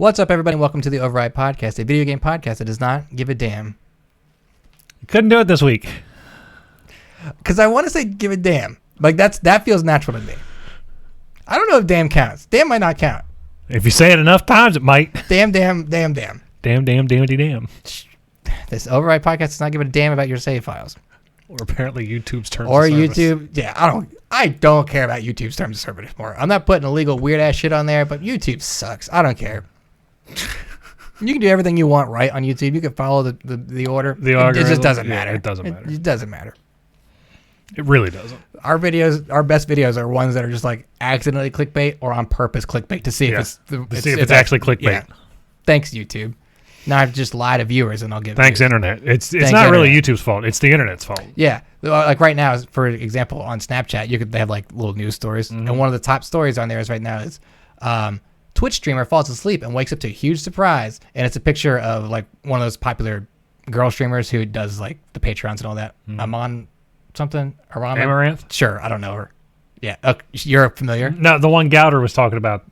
What's up, everybody? Welcome to the Override Podcast, a video game podcast that does not give a damn. Couldn't do it this week. Because I want to say give a damn. Like, that feels natural to me. I don't know if damn counts. Damn might not count. If you say it enough times, it might. Damn, damn, damn, damn. Damn, damn, damnity damn. This Override Podcast does not give a damn about your save files. Or apparently YouTube's terms Or of service. YouTube. Yeah, I don't care about YouTube's terms of service anymore. I'm not putting illegal weird-ass shit on there, but YouTube sucks. I don't care. You can do everything you want right on YouTube. You can follow the order. It just doesn't matter. It doesn't matter. It doesn't matter. It really doesn't. Our best videos are ones that are just like accidentally clickbait or on purpose clickbait to see if it's actually clickbait. Yeah. Thanks, YouTube. Now I've just lied to viewers and I'll give. Thanks, views. Internet. It's Thanks, not really Internet. YouTube's fault. It's the Internet's fault. Yeah, like right now, for example, on Snapchat, they have like little news stories, and one of the top stories on there is right now is Twitch streamer falls asleep and wakes up to a huge surprise, and it's a picture of like one of those popular girl streamers who does like the Patreons and all that. Amon something, Amaranth? Sure, I don't know her. Yeah, you're familiar. No, the one Gouder was talking about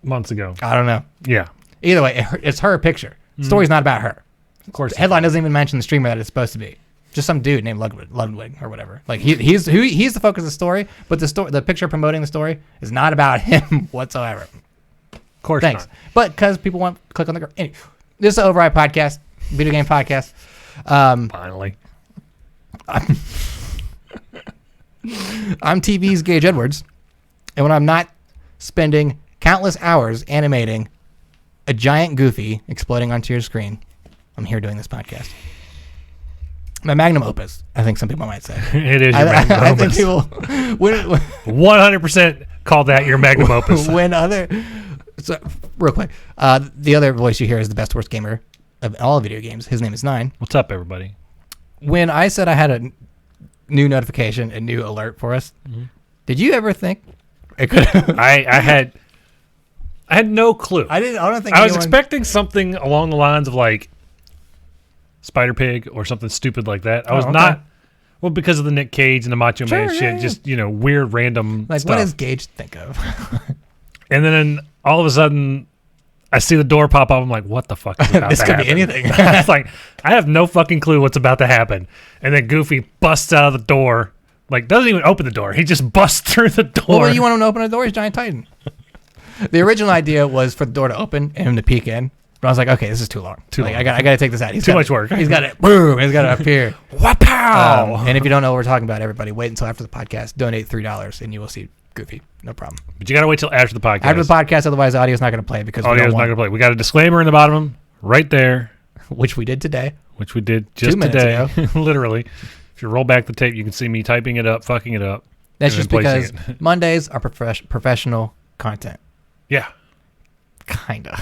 months ago. I don't know. Yeah. Either way, it's her picture. The story's not about her. Of course. The headline doesn't even mention the streamer that it's supposed to be. Just some dude named Ludwig or whatever. Like he's the focus of the story, but the picture promoting the story is not about him whatsoever. Of course Thanks. not. But because people want to click on the girl. Anyway, this is an Override Podcast, video game podcast. Finally. I'm TV's Gage Edwards, and when I'm not spending countless hours animating a giant Goofy exploding onto your screen, I'm here doing this podcast. My magnum opus, I think some people might say. It is your magnum I think opus. people 100% call that your magnum opus. So, real quick, the other voice you hear is the best worst gamer of all video games. His name is Nine. What's up, everybody? When I said I had a new notification, a new alert for us, did you ever think it could? I had no clue. I don't think I was expecting something along the lines of like Spider Pig or something stupid like that. I was not. Well, because of the Nick Cage and the Macho Man shit, yeah. just weird random like stuff. what does Gage think of? And then all of a sudden, I see the door pop up. I'm like, what the fuck is about This to could happen? be anything. It's like, I have no fucking clue what's about to happen. And then Goofy busts out of the door. Like, doesn't even open the door. He just busts through the door. Well, you want him to open the door? He's Giant Titan. The original idea was for the door to open and him to peek in. But I was like, okay, this is too long. Too long. I got to take this out. Too much work. He's got it. Boom. He's got to appear. Wapow! And if you don't know what we're talking about, everybody, wait until after the podcast. Donate $3 and you will see Goofy. No problem. But you got to wait till after the podcast. After the podcast, otherwise the audio's not going to play because we Audio's don't not want, going to play. We got a disclaimer in the bottom right there, which we did today. which we did just 2 minutes today. Literally. If you roll back the tape, you can see me typing it up, fucking it up. That's and just then because placing it. Mondays are professional content. Yeah. Kinda.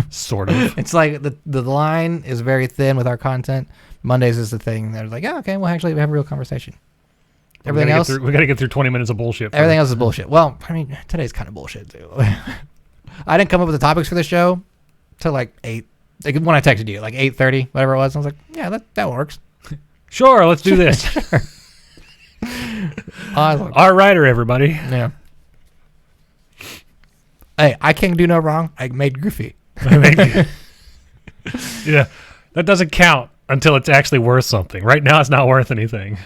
Sort of. It's like the line is very thin with our content. Mondays is the thing. They're like, yeah, okay, we'll actually have a real conversation. Everything else, We got to get through 20 minutes of bullshit. everything else is bullshit. Well, I mean, today's kind of bullshit too. I didn't come up with the topics for the show till like 8. Like when I texted you, like 8:30, whatever it was. I was like, yeah, that works. Sure, let's do this. I was like, Our writer, everybody. yeah. Hey, I can't do no wrong. I made Goofy. Yeah, that doesn't count until it's actually worth something. Right now, it's not worth anything.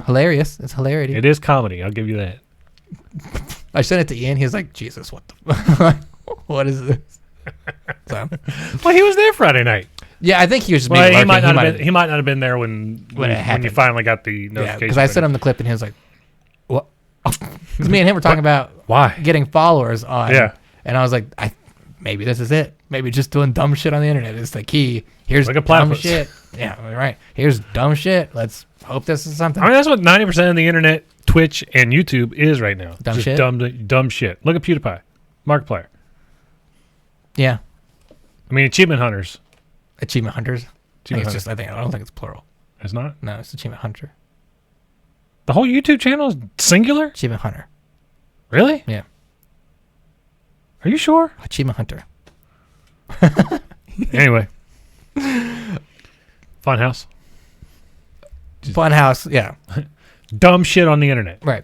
Hilarious. It's hilarity. It is comedy. I'll give you that. I sent it to Ian. He was like, Jesus, what the what is this? So, Well, he was there Friday night. yeah, I think he was just Well, being he might lurking. not have been there when it you happened. finally got the Yeah, notification. because I sent him the clip and he was like, what? Because me and him were talking about Why? getting followers on. Yeah. And I was like, maybe this is it. Maybe just doing dumb shit on the internet is the key. Here's Like a dumb platypus. shit. Yeah, right. Here's dumb shit. Let's hope this is something. I mean, that's what 90% of the internet, Twitch, and YouTube is right now. Dumb Just shit? Dumb shit. Look at PewDiePie. Markiplier. Yeah. I mean, Achievement Hunters. Achievement Hunters. Achievement I don't think it's plural. It's not? No, it's Achievement Hunter. The whole YouTube channel is singular? Achievement Hunter. Really? Yeah. Are you sure? Achievement Hunter. Anyway. Funhouse. Funhouse. Yeah. Dumb shit on the internet. Right.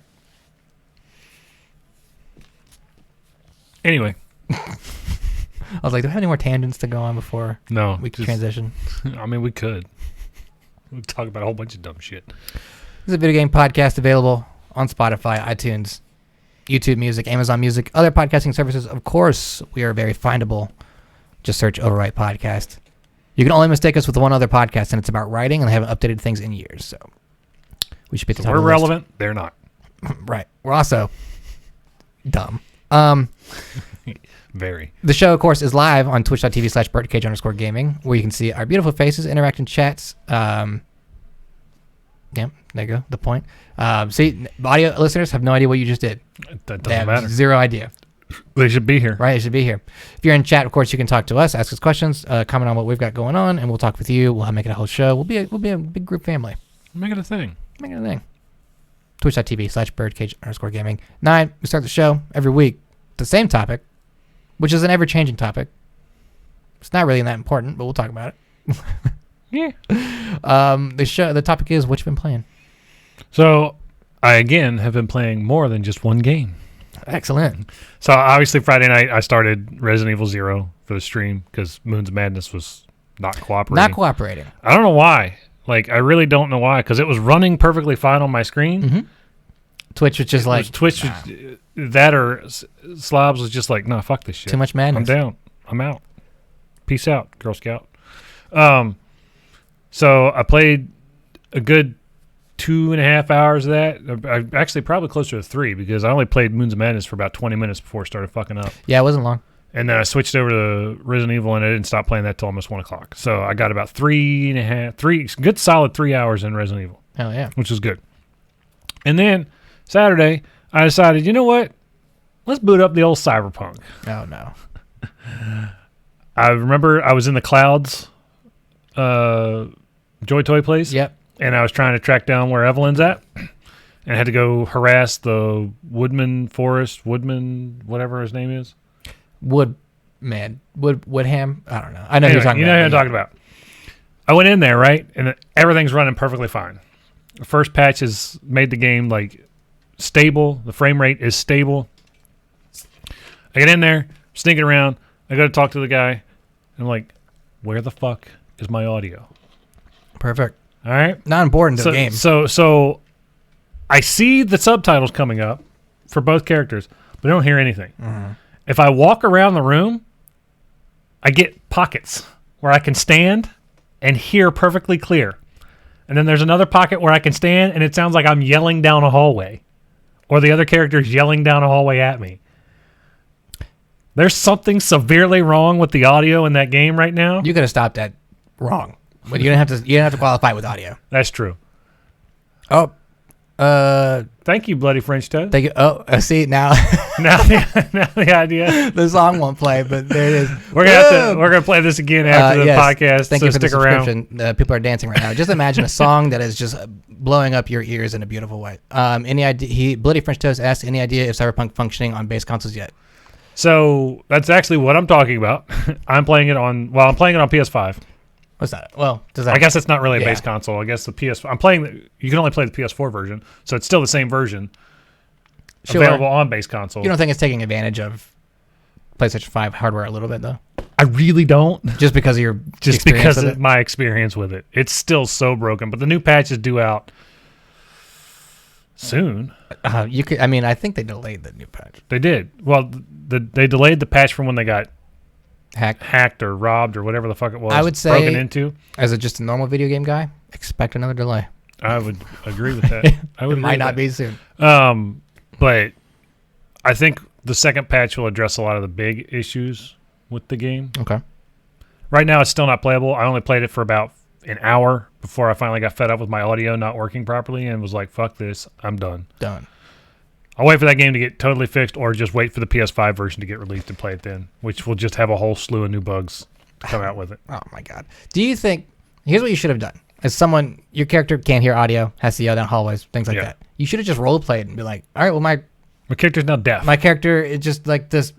Anyway. I was like, do we have any more tangents to go on before No. we can transition? I mean, we could. We'll talk about a whole bunch of dumb shit. This is a video game podcast available on Spotify, iTunes, YouTube Music, Amazon Music, other podcasting services. Of course, we are very findable. Just search Overwrite Podcast. You can only mistake us with one other podcast, and it's about writing, and they haven't updated things in years. So we should be at the top We're of the list. relevant. They're not. Right. We're also dumb. Very. The show, of course, is live on twitch.tv/birdcage_gaming, where you can see our beautiful faces, interact in chats. Yeah, there you go. The point. See, audio listeners have no idea what you just did. That They doesn't have matter. zero idea. They should be here. Right? It should be here. If you're in chat, of course, you can talk to us, ask us questions, comment on what we've got going on, and we'll talk with you. We'll make it a whole show. We'll be a big group family. Make it a thing. Make it a thing. Twitch.tv/birdcage_gaming. 9, we start the show every week. The same topic, which is an ever-changing topic. It's not really that important, but we'll talk about it. Yeah. The topic is what you've been playing. So, I again have been playing more than just one game. Excellent. So, obviously, Friday night I started Resident Evil 0 for the stream because Moons of Madness was not cooperating. Not cooperating. I don't know why. Like, I really don't know why because it was running perfectly fine on my screen. Mm-hmm. Twitch was just like... Twitch, nah, that or Slobs was just like, nah, fuck this shit. too much madness. I'm down. I'm out. Peace out, Girl Scout. So I played a good 2.5 hours of that. I actually probably closer to 3 because I only played Moons of Madness for about 20 minutes before it started fucking up. Yeah, it wasn't long. And then I switched over to Resident Evil and I didn't stop playing that till almost 1 o'clock. So I got about 3 good solid 3 hours in Resident Evil, Hell yeah. which was good. And then Saturday, I decided, you know what? Let's boot up the old Cyberpunk. Oh, no. I remember I was in the clouds, Joy Toy place. Yep. And I was trying to track down where Evelyn's at. And I had to go harass the Woodman, whatever his name is. Woodham. I don't know. I know who you're talking you about. know who I'm talking about. I went in there, right? And everything's running perfectly fine. The first patch has made the game like stable. The frame rate is stable. I get in there, sneaking around. I go to talk to the guy. And I'm like, where the fuck is my audio? Perfect. All right. Not important to the game. So I see the subtitles coming up for both characters, but I don't hear anything. Mm-hmm. If I walk around the room, I get pockets where I can stand and hear perfectly clear. And then there's another pocket where I can stand and it sounds like I'm yelling down a hallway or the other character's yelling down a hallway at me. There's something severely wrong with the audio in that game right now. You could have stopped that wrong. But you didn't have to qualify with audio. That's true. Oh. Thank you, Bloody French Toad. Thank you. Oh, see, now now the idea. the song won't play, but there it is. We're gonna play this again after the podcast. Thank so you for stick the around. subscription. People are dancing right now. Just imagine a song that is just blowing up your ears in a beautiful way. Any idea? Bloody French Toast asked, any idea if Cyberpunk functioning on base consoles yet? So that's actually what I'm talking about. I'm playing it on PS5. What's that? Well, does that? I guess it's not really a base Yeah. console. I guess the PS. I'm playing. You can only play the PS4 version, so it's still the same version Sure. available on base console. You don't think it's taking advantage of PlayStation 5 hardware a little bit though? I really don't. Just because of your Just experience because with of it? my experience with it, it's still so broken. But the new patch is due out soon. You could. I mean, I think they delayed the new patch. They did. Well, they delayed the patch from when they got Hacked. or robbed or whatever the fuck it was. I would say- broken into. As just a normal video game guy, expect another delay. I would agree with that. I would It might not be soon. But I think the second patch will address a lot of the big issues with the game. Okay. Right now, it's still not playable. I only played it for about an hour before I finally got fed up with my audio not working properly and was like, fuck this, I'm done. Done. I'll wait for that game to get totally fixed or just wait for the PS5 version to get released and play it then, which will just have a whole slew of new bugs to come out with it. Oh my god. Do you think? Here's what you should have done. As someone, your character can't hear audio, has to yell down hallways, things like Yeah. that. You should have just role played and be like, all right, well My character's now deaf. my character is just like this.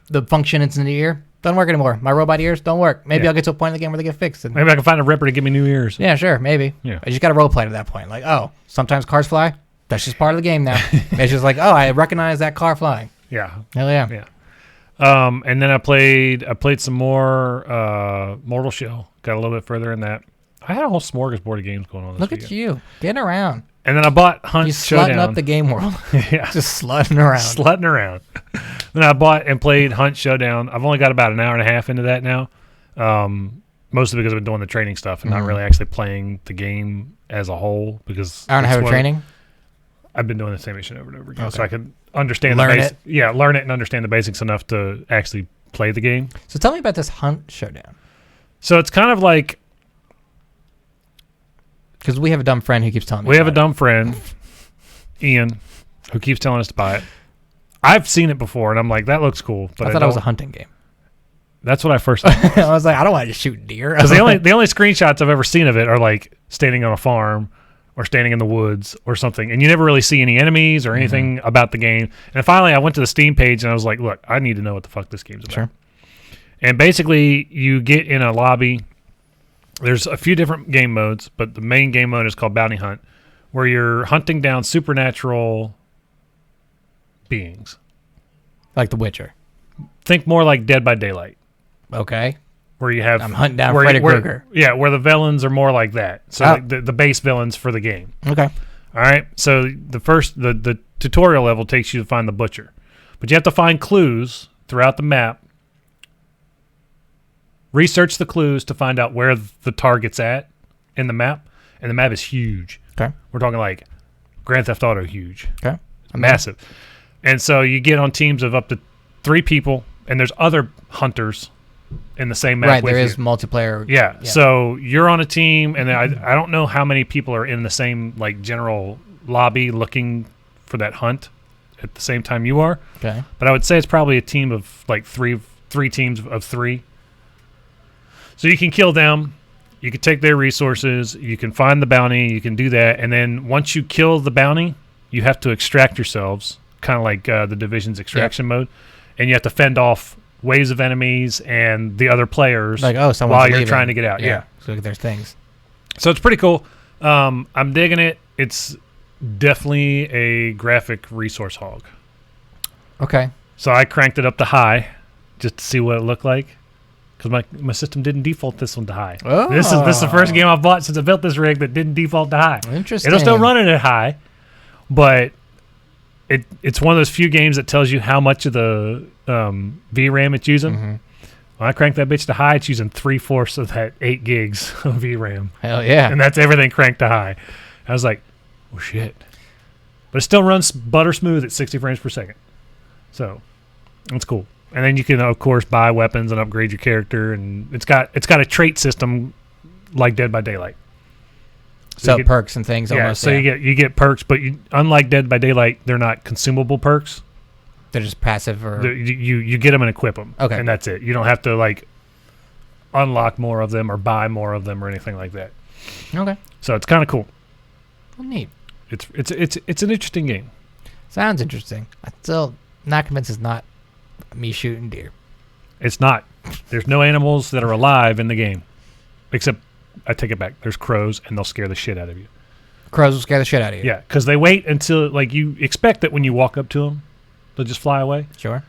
The function it's in the ear doesn't work anymore. My robot ears don't work. Maybe Yeah. I'll get to a point in the game where they get fixed. And, Maybe I can find a Ripper to give me new ears. yeah, sure, maybe. Yeah. I just got to role play at that point. Like, oh, sometimes cars fly. That's just part of the game now. It's just like, oh, I recognize that car flying. Yeah. Hell yeah. Yeah. And then I played some more Mortal Shell. Got a little bit further in that. I had a whole smorgasbord of games going on this Look weekend. at you getting around. And then I bought Hunt You Showdown. slutting up the game world. Yeah. Just slutting around. Slutting around. Then I bought and played Hunt Showdown. I've only got about an hour and a half into that now. Mostly because I've been doing the training stuff and not really actually playing the game as a whole. Because Hour and a half of training? I've been doing the same mission over and over again. Okay. So I can understand Learn the basics. it. Yeah, learn it and understand the basics enough to actually play the game. So tell me about this Hunt Showdown. So it's kind of like Because we have a dumb friend who keeps telling me we have a about dumb friend, Ian, who keeps telling us to buy it. I've seen it before, and I'm like, that looks cool. But I thought it was a hunting game. That's what I first thought. I was like, I don't want to shoot deer. Because the only screenshots I've ever seen of it are like standing on a farm or standing in the woods or something, and you never really see any enemies or anything about the game. And finally, I went to the Steam page and I was like, look, I need to know what the fuck this game's about. Sure. And basically, you get in a lobby. There's a few different game modes, but the main game mode is called Bounty Hunt, where you're hunting down supernatural beings. Like The Witcher. Think more like Dead by Daylight, Okay. where you have I'm hunting down where Freddy where- Krueger. Yeah, where the villains are more like that. So Oh. like the base villains for the game. Okay. All right. So the tutorial level takes you to find the butcher, but you have to find clues throughout the map. Research the clues to find out where the target's at in the map, and the map is huge. Okay. We're talking like Grand Theft Auto huge, Okay. massive. And so you get on teams of up to 3 people, and there's other hunters in the same map. Right. with There you. is multiplayer. Yeah. So you're on a team, and I don't know how many people are in the same like general lobby looking for that hunt at the same time you are. Okay. But I would say it's probably a team of like three teams of 3. So you can kill them, you can take their resources, you can find the bounty, you can do that, and then once you kill the bounty, you have to extract yourselves, kind of like the Division's extraction mode, and you have to fend off waves of enemies and the other players Like, oh, someone's while you're leaving. trying to get out. Yeah. So look at their things. So it's pretty cool. I'm digging it. It's definitely a graphic resource hog. Okay. So I cranked it up to high just to see what it looked like. Because my system didn't default this one to high. Oh. This is the first game I've bought since I built this rig that didn't default to high. Interesting. It'll still run it at high, but it's one of those few games that tells you how much of the VRAM it's using. Mm-hmm. When I cranked that bitch to high, it's using 3/4 of that 8 gigs of VRAM, Hell yeah. and that's everything cranked to high. I was like, oh shit, but it still runs butter smooth at 60 frames per second. So that's cool. And then you can, of course, buy weapons and upgrade your character, and it's got a trait system like Dead by Daylight. So you get- perks and things yeah, almost. so you get perks, but unlike Dead by Daylight, they're not consumable perks. They're just passive or. You get them and equip them, Okay. and that's it. You don't have to like unlock more of them or buy more of them or anything like that. Okay. So it's kind of cool. Well, neat. It's an interesting game. Sounds interesting. I'm still not convinced it's not me shooting deer. It's not. There's no animals that are alive in the game, except I take it back. There's crows, and they'll scare the shit out of you. Crows will scare the shit out of you. Yeah, because they wait until like you expect that when you walk up to them, they'll just fly away. Sure.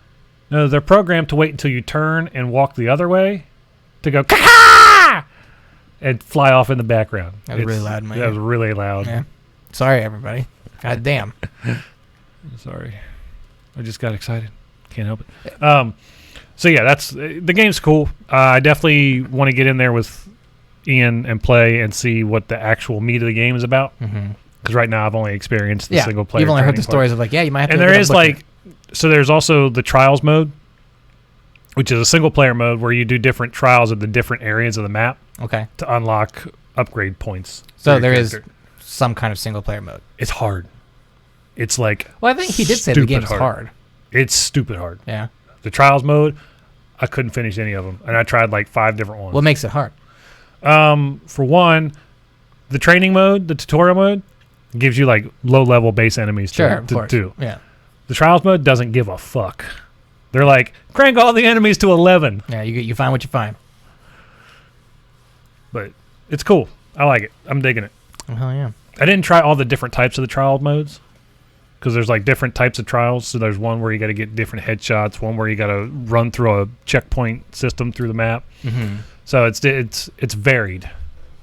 No, they're programmed to wait until you turn and walk the other way to go caw and fly off in the background. That was really loud in my That ear. was really loud. Yeah. Sorry, everybody. God damn. I'm sorry. I just got excited. Can't help it. So yeah, that's the game's cool. I definitely want to get in there with Ian and play and see what the actual meat of the game is about. Mm-hmm. Because right now I've only experienced the Yeah. single player. You've only heard the training part. stories of like, yeah, you might have to. And look there at is the butcher. like, so there's also the trials mode, which is a single player mode where you do different trials of the different areas of the map Okay. to unlock upgrade points. So for your there is character. some kind of single player mode. It's hard. It's like Well, I think he did say the stupid game's hard. It's stupid hard. Yeah. The trials mode, I couldn't finish any of them, and I tried like 5 different ones. What makes it hard? For one, the training mode, the tutorial mode, gives you like low level base enemies Sure, to of course. do. Yeah. The trials mode doesn't give a fuck. They're like, crank all the enemies to 11. Yeah. You find what you find. But it's cool. I like it. I'm digging it. Oh, hell yeah. I didn't try all the different types of the trial modes. because there's like different types of trials. So there's one where you got to get different headshots, one where you got to run through a checkpoint system through the map. Mm-hmm. So it's varied,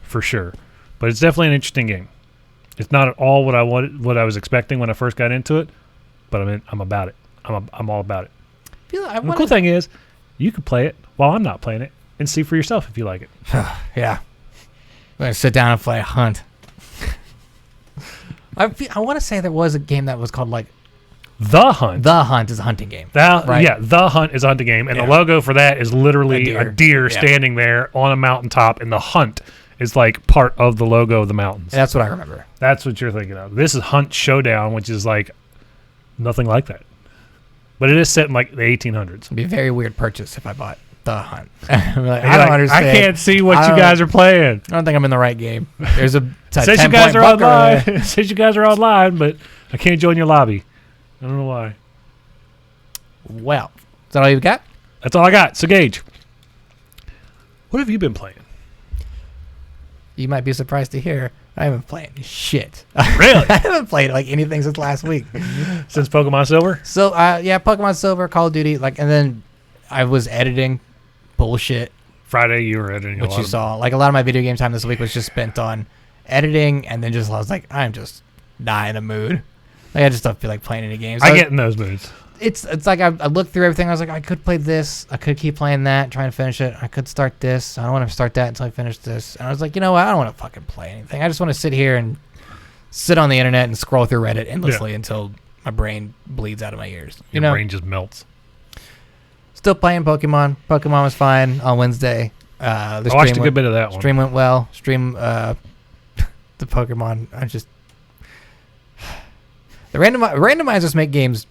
for sure, but it's definitely an interesting game. It's not at all what I was expecting when I first got into it, but I'm about it. I'm all about it. And the cool thing is, you can play it while I'm not playing it and see for yourself if you like it. Yeah. I'm going to sit down and play Hunt. I want to say there was a game that was called like The Hunt. The Hunt is a hunting game. Right? Yeah, The Hunt is a hunting game, and the logo for that is literally a deer standing there on a mountaintop, and the hunt is like part of the logo of the mountains. That's what I remember. That's what you're thinking of. This is Hunt Showdown, which is like nothing like that. But it is set in like the 1800s. It'd be a very weird purchase if I bought The Hunt. Like, I don't understand. I can't see what you guys are playing. I don't think I'm in the right game. There's a says you guys are online. Says you guys are online, but I can't join your lobby. I don't know why. Well, is that all you got? That's all I got. So Gage, what have you been playing? You might be surprised to hear I haven't played shit. Really? I haven't played like anything since last week. Since Pokemon Silver? So yeah, Pokemon Silver, Call of Duty, like, and then I was editing bullshit. Friday you were editing which you saw. Like a lot of my video game time this week was just spent on editing, and then just I was like, I'm just not in a mood. Like I just don't feel like playing any games. I get in those moods. It's like I looked through everything. I was like, I could play this. I could keep playing that, trying to finish it. I could start this. I don't want to start that until I finish this. And I was like, you know what? I don't want to fucking play anything. I just want to sit here and sit on the internet and scroll through Reddit endlessly until my brain bleeds out of my ears. Your brain just melts. Still playing Pokemon. Pokemon was fine on Wednesday. I watched a good bit of that one. Stream went well. The Pokemon. The randomizers make games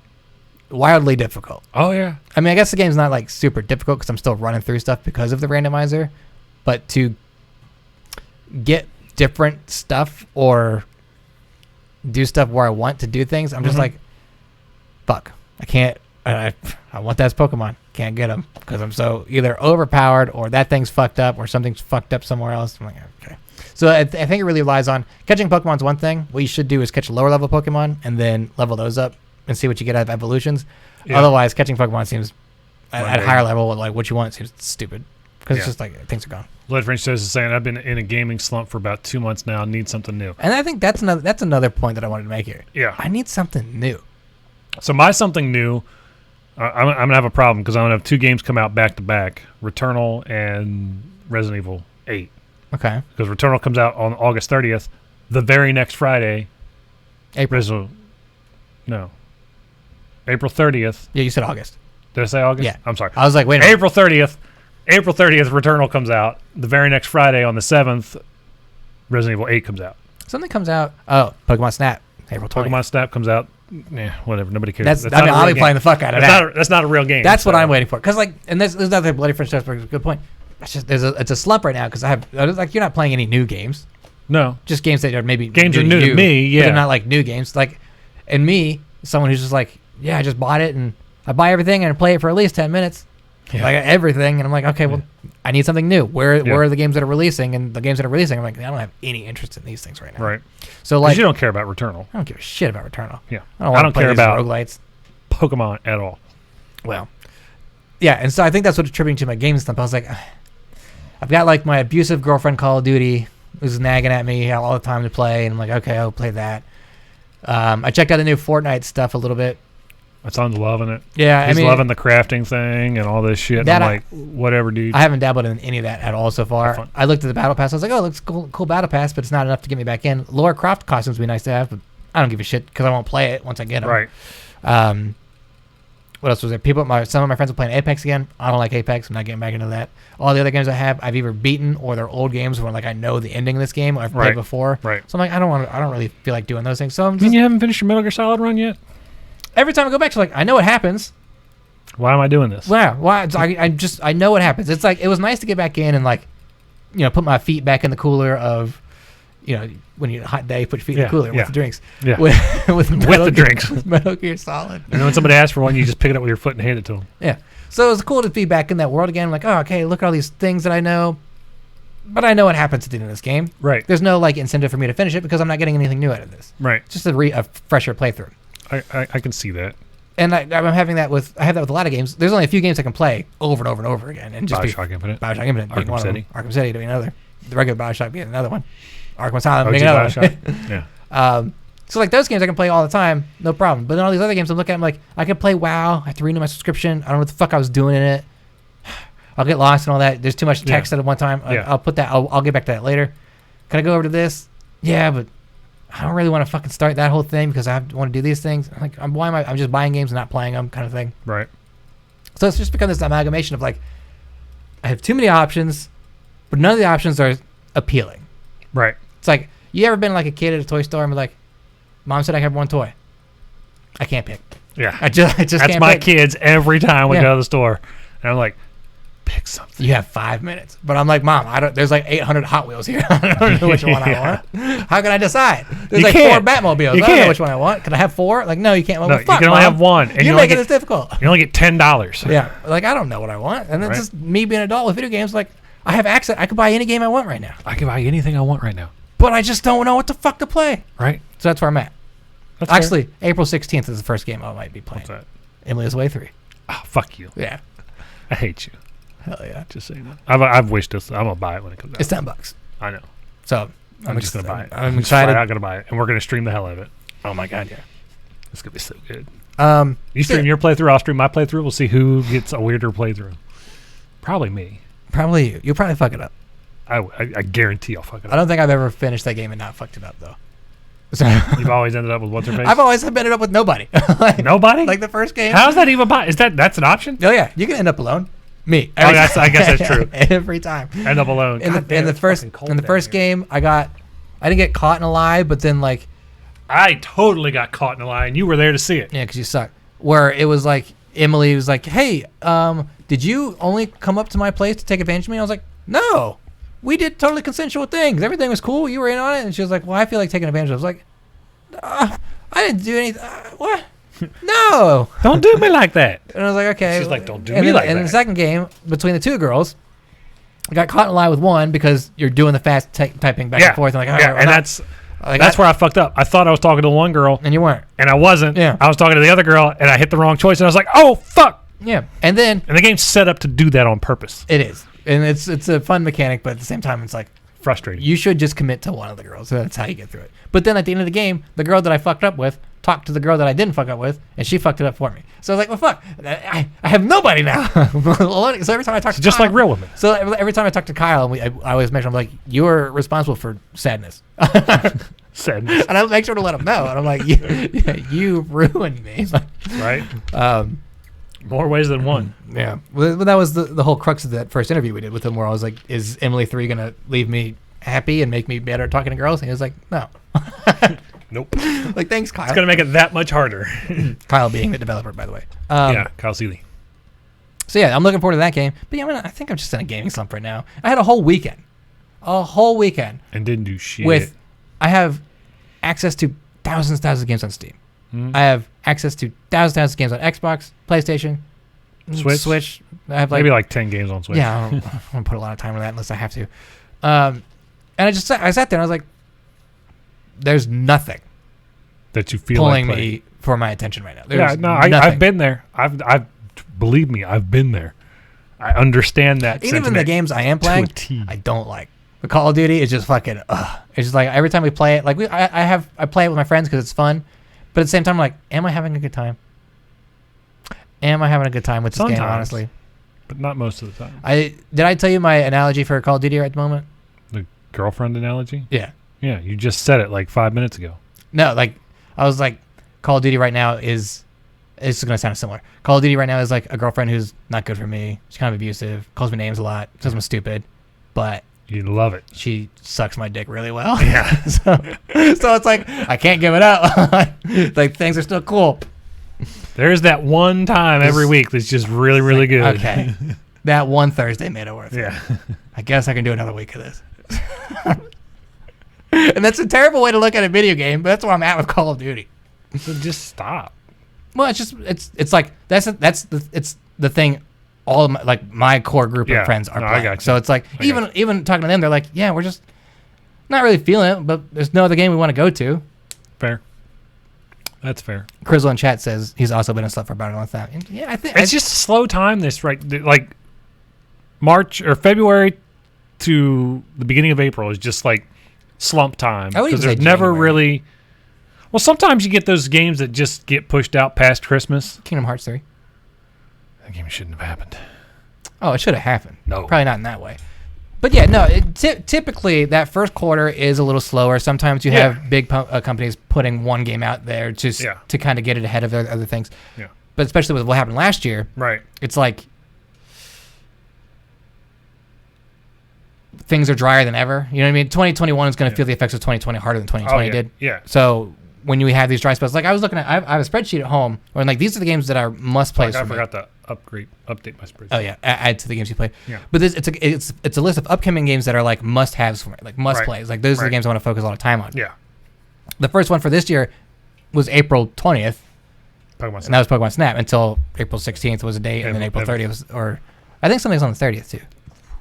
wildly difficult. Oh yeah. I mean, I guess the game's not like super difficult because I'm still running through stuff because of the randomizer, but to get different stuff or do stuff where I want to do things, I'm just like, fuck, I can't. I want that as Pokemon. Can't get them because I'm so either overpowered or that thing's fucked up or something's fucked up somewhere else. I'm like, okay. So I think it really relies on catching Pokemon's one thing. What you should do is catch lower level Pokemon and then level those up and see what you get out of evolutions. Yeah. Otherwise, catching Pokemon seems at a higher level, like what you want seems stupid because it's just like things are gone. Blood French Toast is saying I've been in a gaming slump for about 2 months now. Need something new. And I think that's another point that I wanted to make here. Yeah, I need something new. So my something new, I'm gonna have a problem because I'm gonna have 2 games come out back to back: Returnal and Resident Evil 8. Okay. Because Returnal comes out on August 30th, the very next Friday. April 30th. Yeah, you said August. Did I say August? Yeah. I'm sorry. I was like, wait a minute. April 30th, Returnal comes out. The very next Friday on the 7th, Resident Evil 8 comes out. Something comes out. Oh, Pokemon Snap. April 20th. Pokemon Snap comes out. Yeah, whatever. Nobody cares. I'll be playing the fuck out of that. That's not a real game. That's what I'm waiting for. Because and there's another Bloody French Toast. Good point. It's just it's a slump right now because you're not playing any new games. No, just games that are maybe games are new to me. Yeah, but they're not like new games. Like, and me, someone who's just like, yeah, I just bought it and I buy everything and I play it for at least 10 minutes. Yeah. Like everything, and I'm like, okay, well, I need something new. Where are the games that are releasing? And the games that are releasing, I'm like, I don't have any interest in these things right now. Right. So like, you don't care about Returnal. I don't give a shit about Returnal. Yeah. I don't care about roguelites, Pokemon at all. Well, yeah, and so I think that's what's attributing to my game slump. I was like, I've got like my abusive girlfriend Call of Duty who's nagging at me all the time to play, and I'm like, okay, I'll play that. I checked out the new Fortnite stuff a little bit. My son's loving it. Yeah, he's loving the crafting thing and all this shit. I'm like, whatever, dude. I haven't dabbled in any of that at all so far. I looked at the battle pass. I was like, oh, it looks cool battle pass, but it's not enough to get me back in. Lara Croft costumes would be nice to have, but I don't give a shit because I won't play it once I get them. Right. What else was there? Some of my friends are playing Apex again. I don't like Apex. I'm not getting back into that. All the other games I have, I've either beaten or they're old games where like I know the ending of this game or I've played before. Right. So I'm like, I don't really feel like doing those things. So you haven't finished your Metal Gear Solid run yet? Every time I go back to I know what happens. Why am I doing this? Wow. Why? I know what happens. It's like it was nice to get back in and put my feet back in the cooler of, when you're a hot day, put your feet in the cooler with the drinks. Yeah. With the drinks. With Metal Gear Solid. And then when somebody asks for one, you just pick it up with your foot and hand it to them. Yeah. So it was cool to be back in that world again. Like, oh, okay, look at all these things that I know. But I know what happens at the end of this game. Right. There's no incentive for me to finish it because I'm not getting anything new out of this. Right. Just a fresher playthrough. I can see that. And I have that with a lot of games. There's only a few games I can play over and over and over again, and just Bioshock Infinite. Bioshock Infinite being Arkham one City. of them. Arkham City being another. The regular Bioshock being another one. Arkham Asylum OG being another Bioshock. one. Yeah. So like those games I can play all the time, no problem. But then all these other games I'm looking at, I'm like, I can play WoW. I have to renew my subscription. I don't know what the fuck I was doing in it. I'll get lost and all that. There's too much text at one time. Yeah. I'll put that. I'll get back to that later. Can I go over to this? Yeah, but I don't really want to fucking start that whole thing because I want to do these things. Like, I'm just buying games and not playing them, kind of thing. Right. So it's just become this amalgamation of like, I have too many options, but none of the options are appealing. Right. It's like, you ever been like a kid at a toy store and be like, Mom said I have one toy. I can't pick. Yeah. I just That's can't my pick. kids every time we go to the store, and I'm like, pick something. You have 5 minutes, but I'm like, Mom, there's like 800 Hot Wheels here. I don't know which one I want. How can I decide? There's You like can't. 4 Batmobiles. You I don't know can't. which one I want. Can I have 4? Like, no, you can't. Well, No, fuck, you can only Mom. have one, and You're you only making get this difficult. you only get $10. Yeah, like I don't know what I want, and it's Right. just me being an adult with video games. Like, I have access. I could buy any game I want right now, I can buy anything I want right now. but I just don't know what the fuck to play. Right. So that's where I'm at. That's fair. Actually, April 16th is the first game I might be playing. What's that? Emily's Way 3. Oh, fuck you. Yeah. I hate you. Hell yeah. Just saying that. I've wished this. I'm gonna buy it when it comes out. It's $10. I know. So I'm just gonna buy it. I'm just flat excited. out gonna buy it, and we're gonna stream the hell out of it. Oh my god, yeah. It's gonna be so good. You so- stream your playthrough. I'll stream my playthrough. We'll see who gets a weirder playthrough. Probably me. Probably you. You'll probably fuck it up. I guarantee I'll fuck it I up. don't think I've ever finished that game and not fucked it up though. So You've always ended up with what's her face? I've always ended up with nobody. Like, Nobody? like the first game. How's that even that's an option? Oh yeah, you can end up alone. Me. Oh, I guess that's true. Every time. End up alone. In God the, damn, in the it's first fucking cold in the down first here. game, I didn't get caught in a lie, but then like I totally got caught in a lie, and you were there to see it. yeah, because you suck. Where it was like Emily was like, "Hey, did you only come up to my place to take advantage of me?" I was like, "No, we did totally consensual things. Everything was cool. You were in on it." And she was like, "Well, I feel like taking advantage of it." I was like, "I didn't do anything. What? No." Don't do me like that. And I was like, "Okay." She's like, "Don't do and me then, like and that." in the second game, between the two girls, I got caught in a lie with one because you're doing the fast typing back and forth. And like, all yeah, right, and well, that's where I fucked up. I thought I was talking to one girl, and you weren't. and I wasn't. Yeah. I was talking to the other girl, and I hit the wrong choice, and I was like, "Oh fuck!" Yeah, and then And the game's set up to do that on purpose. it is, and it's a fun mechanic, but at the same time, it's like Frustrating. you should just commit to one of the girls. So that's how you get through it. But then at the end of the game, the girl that I fucked up with talked to the girl that I didn't fuck up with, and she fucked it up for me. So I was like, well, fuck, I have nobody now. So every time I talk to Just Kyle, like real women. So every time I talk to Kyle, and I always make sure I'm like, you are responsible for sadness. Sadness, And I make sure to let him know. And I'm like, you ruined me. right? um, More ways than one. yeah. Well, that was the whole crux of that first interview we did with him, where I was like, is Emily 3 going to leave me happy and make me better at talking to girls? And he was like, no. Nope. Like, thanks, Kyle. It's gonna make it that much harder. Kyle being the developer, by the way. Yeah, Kyle Seeley. So yeah, I'm looking forward to that game. But yeah, I think I'm just in a gaming slump right now. I had a whole weekend. And didn't do shit. I have access to thousands of games on Steam. Mhm. I have access to thousands of games on Xbox, PlayStation, Switch? I have Maybe like 10 games on Switch. yeah, I don't put a lot of time on that unless I have to. And I sat there and I was like, there's nothing That you feel pulling like playing. me for my attention right now. Yeah, There's no, nothing. I've been there. I've believe me, I've been there. I understand that. Even in the sentiment games I am to a playing, T. I don't like. The Call of Duty is just fucking. It's just like every time we play it, like I play it with my friends because it's fun, but at the same time, I'm like, am I having a good time? Am I having a good time with this game? Sometimes. Honestly, But not most of the time. did I tell you my analogy for Call of Duty right at the moment? The girlfriend analogy? Yeah. Yeah, you just said it like 5 minutes ago. No, like I was like, Call of Duty right now is. It's gonna sound similar. Call of Duty right now is like a girlfriend who's not good for me. She's kind of abusive, calls me names a lot, says I'm stupid, but You love it. she sucks my dick really well. Yeah. so it's like I can't give it up. Like things are still cool. There's that one time every week that's just really, really good. Okay. That one Thursday made it worth it. Yeah. I guess I can do another week of this. And that's a terrible way to look at a video game, but that's where I'm at with Call of Duty. So just stop. Well, it's just it's like it's the thing. All of my core group Yeah. of friends are No, I playing. got you. So it's like I got even talking to them, they're like, yeah, we're just not really feeling it, but there's no other game we want to go to. Fair. That's fair. Crizzle in chat says he's also been in stuff for about a month now. And yeah, I think It's just a slow time. This right, like March or February to the beginning of April is just like slump time I would even because there's say never January. really. Well, sometimes you get those games that just get pushed out past Christmas. Kingdom Hearts 3. That game shouldn't have happened. Oh, it should have happened. No. Probably not in that way. But yeah, no. Typically, that first quarter is a little slower. Sometimes you Yeah. have big companies putting one game out there just Yeah. to kind of get it ahead of other things. Yeah. But especially with what happened last year, Right. it's like things are drier than ever. You know what I mean? 2021 is going to feel the effects of 2020 harder than 2020 yeah. did. Yeah. So when you have these dry spells, like I was looking at, I have a spreadsheet at home where like these are the games that are must plays. I forgot to update my spreadsheet. Oh yeah, add to the games you play. Yeah. But it's a list of upcoming games that are like must haves for me, like must plays. Like those are the Right. games I want to focus a lot of time on. Yeah. The first one for this year was April 20th, Pokemon and that was Pokemon Snap until April 16th was a date, and then April- April 30th was, or I think something's on the 30th too.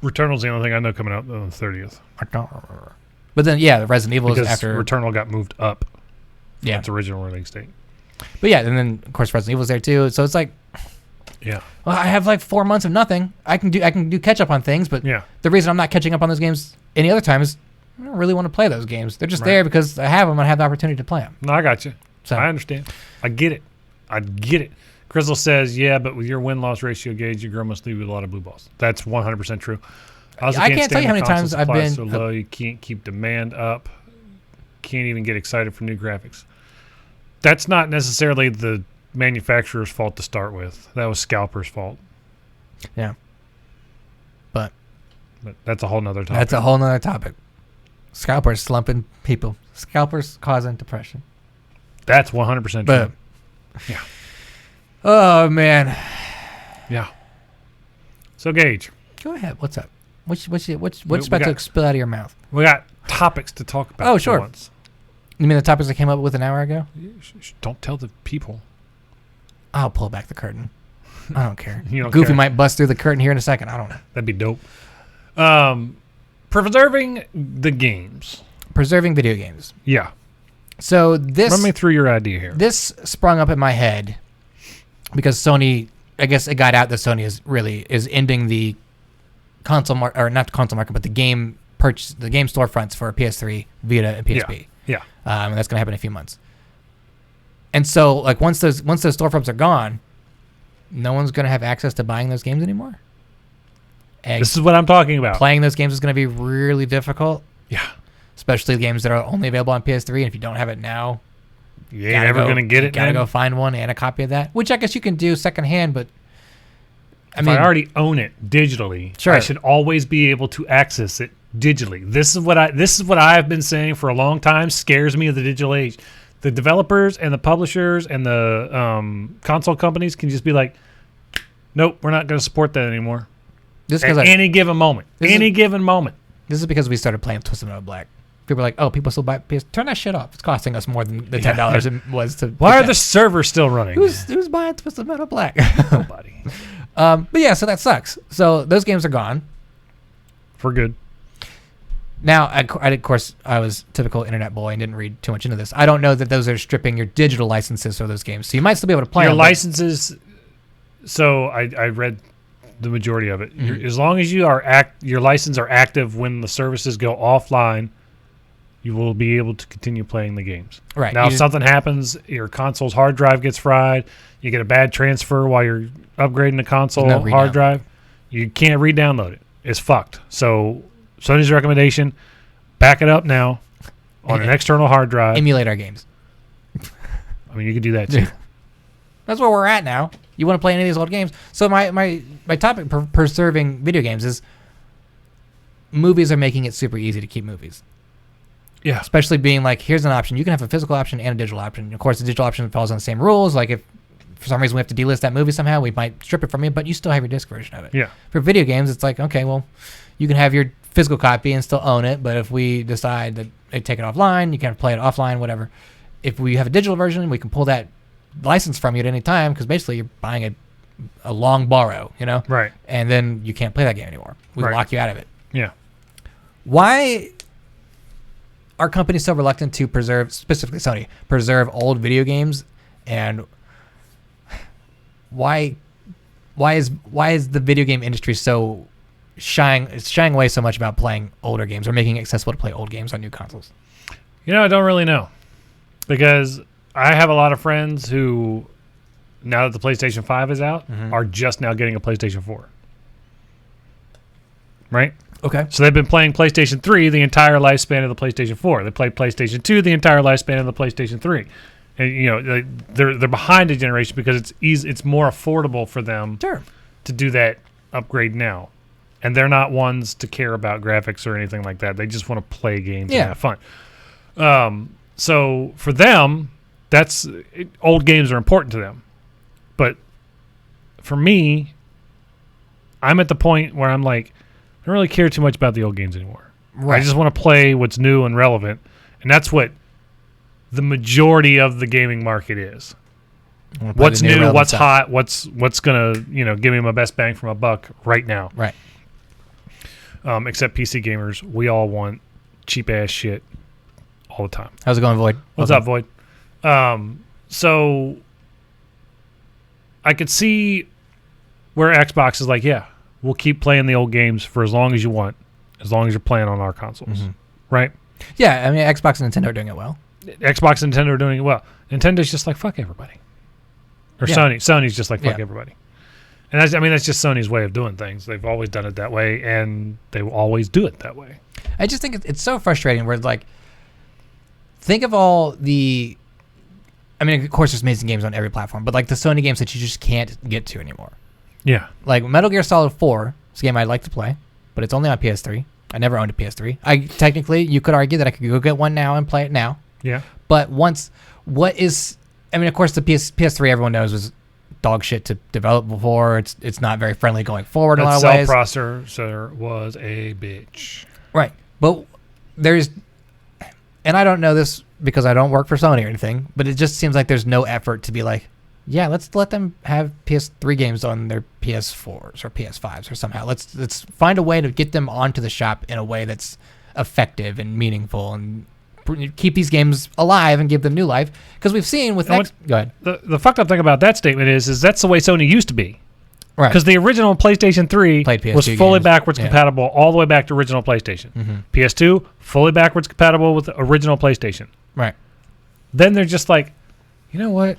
Returnal's the only thing I know coming out on the 30th. I don't remember. But then yeah, the Resident Evil is Because after. Returnal got moved up. Yeah. Its original release date. But yeah, and then of course Resident Evil's there too. So it's like, Yeah. well, I have like 4 months of nothing. I can do catch up on things, but Yeah. the reason I'm not catching up on those games any other time is I don't really want to play those games. They're just Right. there because I have them and I have the opportunity to play them. No, I got you. So I understand. I get it. Crystal says, yeah, but with your win-loss ratio gauge, your girl must leave with a lot of blue balls. That's 100% true. Also I can't tell stand you how the many console times I've supply been- so low you can't keep demand up. Can't even get excited for new graphics. That's not necessarily the manufacturer's fault to start with. That was Scalper's fault. yeah, but But that's a whole nother topic. that's a whole nother topic. Scalpers slumping people. Scalpers causing depression. That's 100% true. But Yeah. oh man, Yeah. So Gage, go ahead. What's up? What's We about got- to spill out of your mouth? we got topics to talk about. Oh, for sure. once. You mean the topics I came up with an hour ago? Don't tell the people. I'll pull back the curtain. I don't care. You don't Goofy care. might bust through the curtain here in a second. I don't know. That'd be dope. Preserving the games. Preserving video games. Yeah. So this Run me through your idea here. this sprung up in my head because Sony, I guess it got out that Sony is ending the console market, or not the console market, but the game storefronts for PS3, Vita, and PSP. Yeah. And that's going to happen in a few months. And so, like once those storefronts are gone, no one's going to have access to buying those games anymore. And This is what I'm talking about. playing those games is going to be really difficult, Yeah. especially the games that are only available on PS3. And if you don't have it now, You ain't ever going to get it, Gotta man. go find one and a copy of that, which I guess you can do secondhand, but If I already own it digitally, Sure. I should always be able to access it digitally. This is what I've been saying for a long time. Scares me of the digital age. The developers and the publishers and the console companies can just be like, nope, we're not going to support that anymore. this At any given moment. This is because we started playing Twisted Metal Black. People are like, oh, people still buy PS. Turn that shit off. It's costing us more than the $10 it was to. Why get are that. the servers still running? Who's buying Twisted Metal Black? Nobody. But yeah, so that sucks. So those games are gone. For good. Now, of course, I was typical internet boy and didn't read too much into this. I don't know that those are stripping your digital licenses for those games. So you might still be able to play Your them, but- licenses. So I read the majority of it. As long as you your license are active when the services go offline, you will be able to continue playing the games. Right. Now, You if just- something happens, your console's hard drive gets fried, you get a bad transfer while you're upgrading the console There's no hard re-download. drive, you can't re-download it. It's fucked. So Sony's recommendation, back it up now on an external hard drive. emulate our games. I mean, you could do that too. That's where we're at now. You want to play any of these old games? So my topic for preserving video games is movies are making it super easy to keep movies. Yeah. Especially being like, here's an option. You can have a physical option and a digital option. Of course, the digital option follows on the same rules. Like if for some reason we have to delist that movie somehow, we might strip it from you, but you still have your disc version of it. Yeah. For video games, it's like, okay, well, you can have your physical copy and still own it, but if we decide that they take it offline, you can play it offline, whatever. If we have a digital version, we can pull that license from you at any time because basically you're buying a long borrow, you know? Right. And then you can't play that game anymore. We Right. lock you out of it. Yeah. Why are companies so reluctant to preserve, specifically Sony, preserve old video games, and why is the video game industry so shying away so much about playing older games or making it accessible to play old games on new consoles? I don't really know, because I have a lot of friends who, now that the PlayStation 5 is out, are just now getting a PlayStation 4. Right? Okay. So they've been playing PlayStation 3 the entire lifespan of the PlayStation 4. They played PlayStation 2 the entire lifespan of the PlayStation 3. And they're behind a generation because it's more affordable for them to do that upgrade now. And they're not ones to care about graphics or anything like that. They just want to play games and have fun. So for them, old games are important to them. But for me, I'm at the point where I'm like, I don't really care too much about the old games anymore. Right. I just want to play what's new and relevant. And that's what the majority of the gaming market is. What's new, what's hot, what's going to, give me my best bang for my buck right now. Right. Except PC gamers, we all want cheap ass shit all the time. How's it going, Void? What's up, Void? So I could see where Xbox is like, yeah, we'll keep playing the old games for as long as you want, as long as you're playing on our consoles, right? Yeah, I mean, Xbox and Nintendo are doing it well. Xbox and Nintendo are doing it well. Nintendo's just like, fuck everybody. Or Sony's just like, fuck everybody. And that's just Sony's way of doing things. They've always done it that way, and they will always do it that way. I just think it's so frustrating where, like, think of all the... I mean, of course, there's amazing games on every platform, but, like, the Sony games that you just can't get to anymore. Yeah. Like, Metal Gear Solid 4 is a game I'd like to play, but it's only on PS3. I never owned a PS3. Technically, you could argue that I could go get one now and play it now. Yeah. But of course, the PS3, everyone knows, was dog shit to develop before. It's not very friendly going forward in a lot of ways. That cell processor was a bitch. Right. But and I don't know this because I don't work for Sony or anything, but it just seems like there's no effort to be like, yeah, let's let them have PS3 games on their PS4s or PS5s or somehow. Let's find a way to get them onto the shop in a way that's effective and meaningful and keep these games alive and give them new life. Because we've seen with... Go ahead. The fucked up thing about that statement is that's the way Sony used to be. Right. Because the original PlayStation 3 was fully backwards compatible all the way back to original PlayStation. PS2, fully backwards compatible with the original PlayStation. Right. Then they're just like, you know what?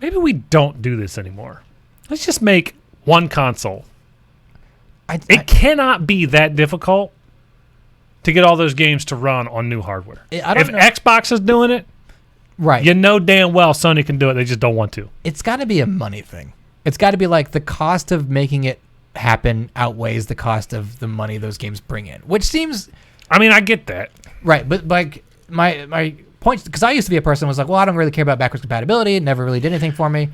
Maybe we don't do this anymore. Let's just make one console. It cannot be that difficult to get all those games to run on new hardware. If Xbox is doing it, right, you know damn well Sony can do it. They just don't want to. It's got to be a money thing. It's got to be like the cost of making it happen outweighs the cost of the money those games bring in, which seems... I mean, I get that. Right, but like my point, because I used to be a person who was like, well, I don't really care about backwards compatibility. It never really did anything for me.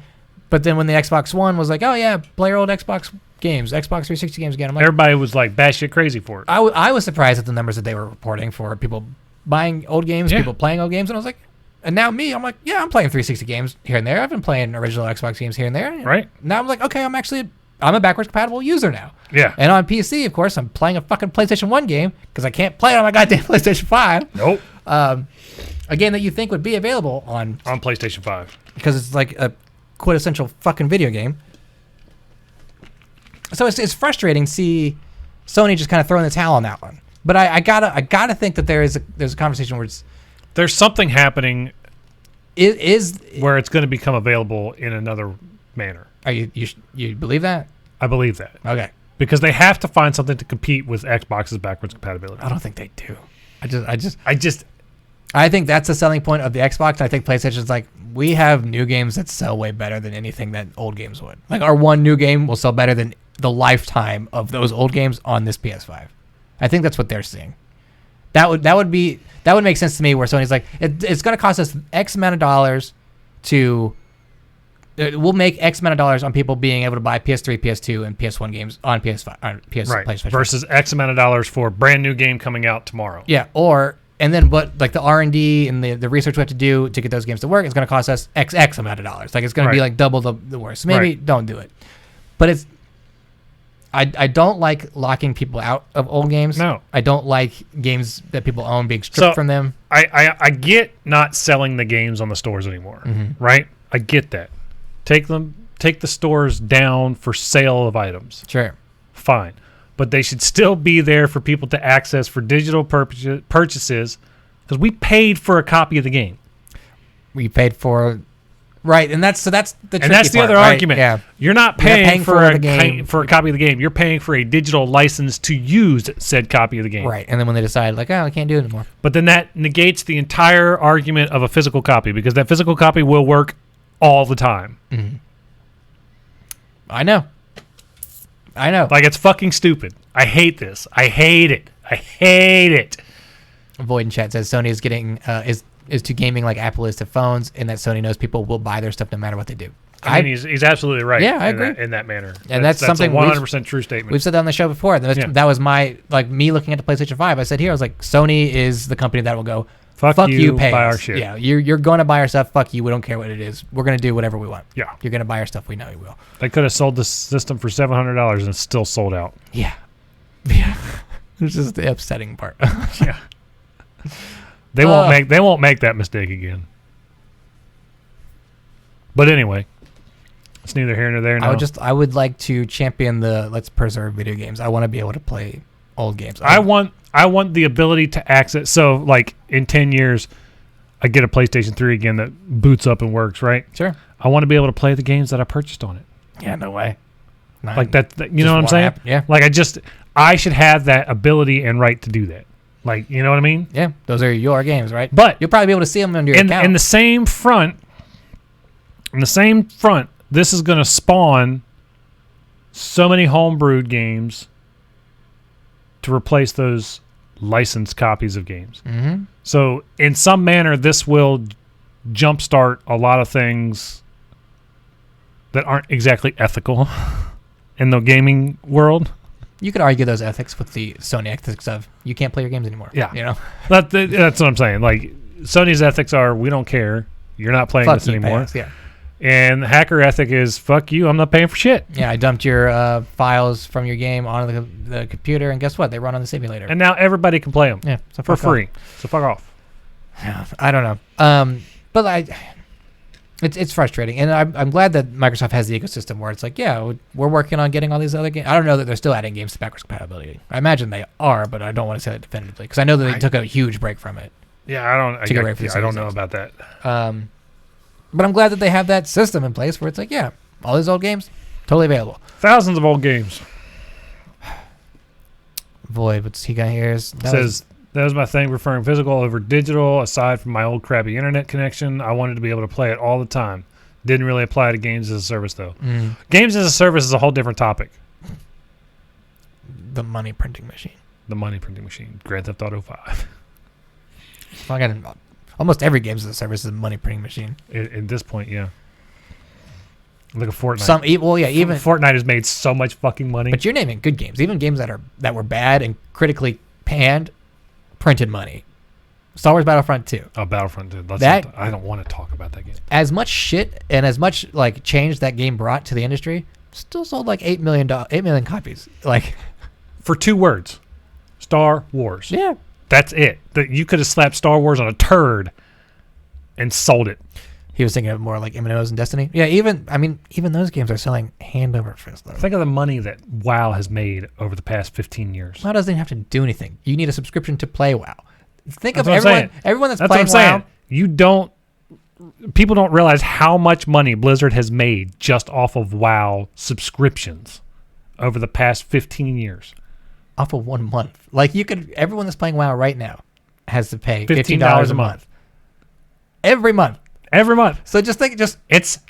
But then when the Xbox One was like, oh yeah, play your old Xbox games, Xbox 360 games again. I'm like, everybody was like batshit crazy for it. I was surprised at the numbers that they were reporting for people buying old games, people playing old games, and I was like, and now I'm like, yeah, I'm playing 360 games here and there. I've been playing original Xbox games here and there. Right. Now I'm like, okay, I'm a backwards compatible user now. Yeah. And on PC, of course, I'm playing a fucking PlayStation 1 game because I can't play it on my goddamn PlayStation 5. Nope. A game that you think would be available on PlayStation 5 because it's like a quintessential fucking video game. So it's frustrating to see Sony just kind of throwing the towel on that one. But I gotta think that there's a conversation where there's something happening. It is where it's going to become available in another manner. Are you believe that? I believe that. Okay. Because they have to find something to compete with Xbox's backwards compatibility. I don't think they do. I think that's the selling point of the Xbox. I think PlayStation's like, we have new games that sell way better than anything that old games would. Like our one new game will sell better than the lifetime of those old games on this PS5. I think that's what they're seeing. That would make sense to me. Where Sony's like, it's going to cost us X amount of dollars to. We'll make X amount of dollars on people being able to buy PS3, PS2, and PS1 games on PS5, PlayStation. Versus X amount of dollars for a brand new game coming out tomorrow. Yeah, and then what? Like the R&D and the research we have to do to get those games to work is going to cost us X amount of dollars. Like it's going to be like double the worst. So maybe don't do it. But I don't like locking people out of old games. No. I don't like games that people own being stripped from them. I get not selling the games on the stores anymore, right? I get that. Take the stores down for sale of items. Sure. Fine. But they should still be there for people to access for digital purchases because we paid for a copy of the game. We paid for, right, and that's the tricky And that's the part, other right? argument. Yeah. You're not paying for the game. for a copy of the game. You're paying for a digital license to use said copy of the game. Right, and then when they decide, like, oh, I can't do it anymore. But then that negates the entire argument of a physical copy because that physical copy will work all the time. I know. Like, it's fucking stupid. I hate this. I hate it. I hate it. Void in chat says Sony is getting is to gaming like Apple is to phones, and that Sony knows people will buy their stuff no matter what they do. I mean, he's absolutely right. Yeah, I agree. In that manner. And that's something a 100% true statement. We've said that on the show before. That was my, like, me looking at the PlayStation 5. I said here, I was like, Sony is the company that will go, fuck you, pay buy us. our shit. Yeah, you're going to buy our stuff. Fuck you. We don't care what it is. We're going to do whatever we want. Yeah. You're going to buy our stuff. We know you will. They could have sold the system for $700 and it's still sold out. Yeah. Yeah. This is the upsetting part. Yeah. They won't make that mistake again. But anyway, it's neither here nor there now. I would like to champion the let's preserve video games. I want to be able to play old games. I want the ability to access. So, like, in 10 years, I get a PlayStation 3 again that boots up and works, right? Sure. I want to be able to play the games that I purchased on it. Yeah, no way. Like that you know what I'm saying? Yeah. Like, I should have that ability and right to do that. Like, you know what I mean? Yeah, those are your games, right? But you'll probably be able to see them on your account. In the same front, this is going to spawn so many homebrewed games to replace those licensed copies of games. Mm-hmm. So in some manner, this will jumpstart a lot of things that aren't exactly ethical in the gaming world. You could argue those ethics with the Sony ethics of you can't play your games anymore. Yeah. You know? That's what I'm saying. Like, Sony's ethics are, we don't care. You're not playing this anymore. Yeah. And the hacker ethic is, fuck you, I'm not paying for shit. Yeah, I dumped your files from your game onto the computer, and guess what? They run on the simulator. And now everybody can play them. Yeah, so for free. So fuck off. Yeah, I don't know. But it's frustrating, and I'm glad that Microsoft has the ecosystem where it's like, yeah, we're working on getting all these other games. I don't know that they're still adding games to backwards compatibility. I imagine they are, but I don't want to say that definitively because I know that they took a huge break from it. Yeah, I don't know about that. But I'm glad that they have that system in place where it's like, yeah, all these old games, totally available. Thousands of old games. Void, what's he got here? Says, that was my thing, preferring physical over digital. Aside from my old crappy internet connection, I wanted to be able to play it all the time. Didn't really apply to games as a service, though. Games as a service is a whole different topic. The money printing machine. The money printing machine. Grand Theft Auto 5. Almost every games as a service is a money printing machine. At this point, yeah. Look at Fortnite. Even Fortnite has made so much fucking money. But you're naming good games, even games that were bad and critically panned, printed money. Star Wars Battlefront 2. Oh, Battlefront 2. I don't want to talk about that game. As much shit and as much like change that game brought to the industry, still sold like 8 million copies. Like, for 2 words, Star Wars. Yeah. That's it. That you could have slapped Star Wars on a turd and sold it. He was thinking of more like MMOs and Destiny. Yeah, even those games are selling hand over fist. Though. Think of the money that WoW has made over the past 15 years. WoW doesn't have to do anything. You need a subscription to play WoW. Think that's of everyone that's playing WoW. Saying. People don't realize how much money Blizzard has made just off of WoW subscriptions over the past 15 years. Off of 1 month. Like, everyone that's playing WoW right now has to pay $15 a month. Every month. So it's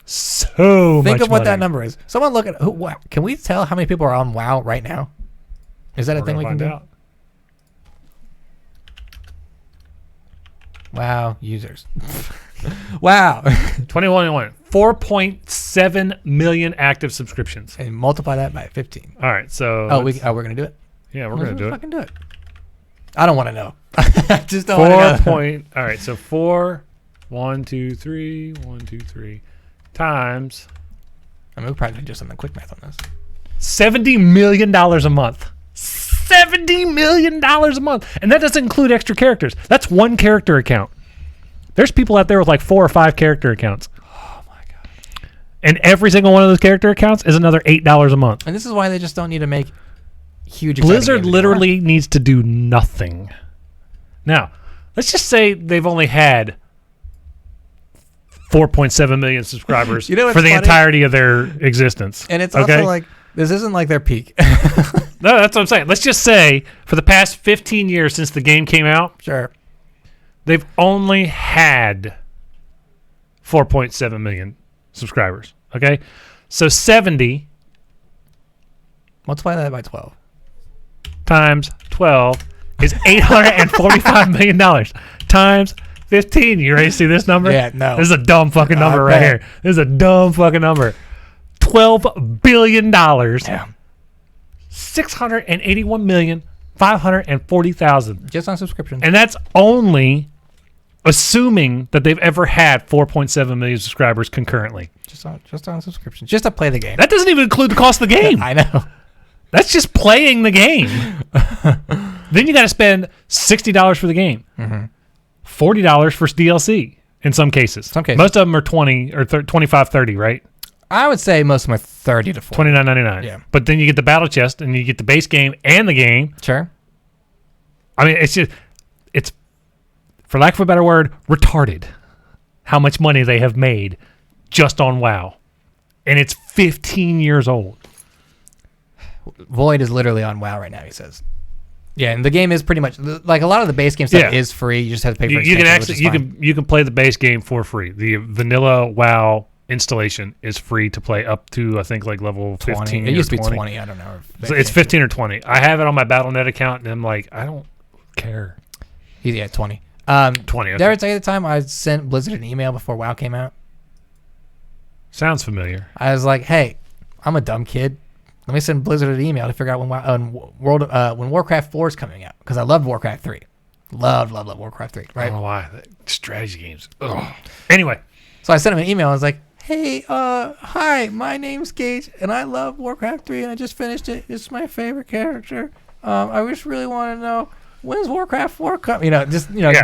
so much think of what money. that number is. Someone look at can we tell how many people are on WoW right now? Is that a thing we can do? Out. WoW users. Wow. 2021, 4.7 million active subscriptions. And multiply that by 15. All right, so we're gonna do it. Yeah, we're gonna do it. Fucking do it. I don't want to know. I just don't want to know. All right, so 4, 1, 2, 3, 1, 2, 3 times. I mean, we'll probably do some quick math on this. $70 million a month. $70 million a month. And that doesn't include extra characters. That's one character account. There's people out there with like 4 or 5 character accounts. Oh my god! And every single one of those character accounts is another $8 a month. And this is why they just don't need to make huge. Blizzard literally needs to do nothing. Now, let's just say they've only had 4.7 million subscribers You know what's for the funny? entirety of their existence. And it's okay? also like this isn't like their peak. No, that's what I'm saying. Let's just say for the past 15 years since the game came out, Sure. they've only had 4.7 million subscribers. Okay? So 70 Multiply that by 12. times 12 is $845 million. Times 15. You ready to see this number? Yeah, no. This is a dumb fucking number right bet. here. This is a dumb fucking number. $12 billion. Damn. 681,540,000. Just on subscriptions. And that's only assuming that they've ever had 4.7 million subscribers concurrently. Just on subscriptions. Just to play the game. That doesn't even include the cost of the game. I know. That's just playing the game. Then you got to spend $60 for the game, $40 for DLC in some cases. Some cases. Most of them are 20 or 25, 30, right? I would say most of them are 30 to 40. $29.99. Yeah. But then you get the battle chest and you get the base game and the game. Sure. I mean, it's for lack of a better word, retarded how much money they have made just on WoW. And it's 15 years old. Void is literally on WoW right now, he says. Yeah, and the game is pretty much like a lot of the base game stuff Yeah. is free. You just have to pay for You can extensions, actually which is fine. you can play the base game for free. The vanilla WoW installation is free to play up to I think like level 15. 20. It used to be 20. 20. I don't know. So it's 15 or 20. I have it on my Battle.net account, and I'm like, I don't care. Yeah, 20. 20. Did I Okay. ever tell you the time I sent Blizzard an email before WoW came out? Sounds familiar. I was like, hey, I'm a dumb kid. Let me send Blizzard an email to figure out when Warcraft 4 is coming out, because I love Warcraft 3. Love Warcraft 3, I right? don't know why. Strategy games. Ugh. Anyway, So I sent him an email. I was like, hey, hi, my name's Gage, and I love Warcraft 3, and I just finished it. It's my favorite character. I just really want to know, when's Warcraft 4 coming? yeah.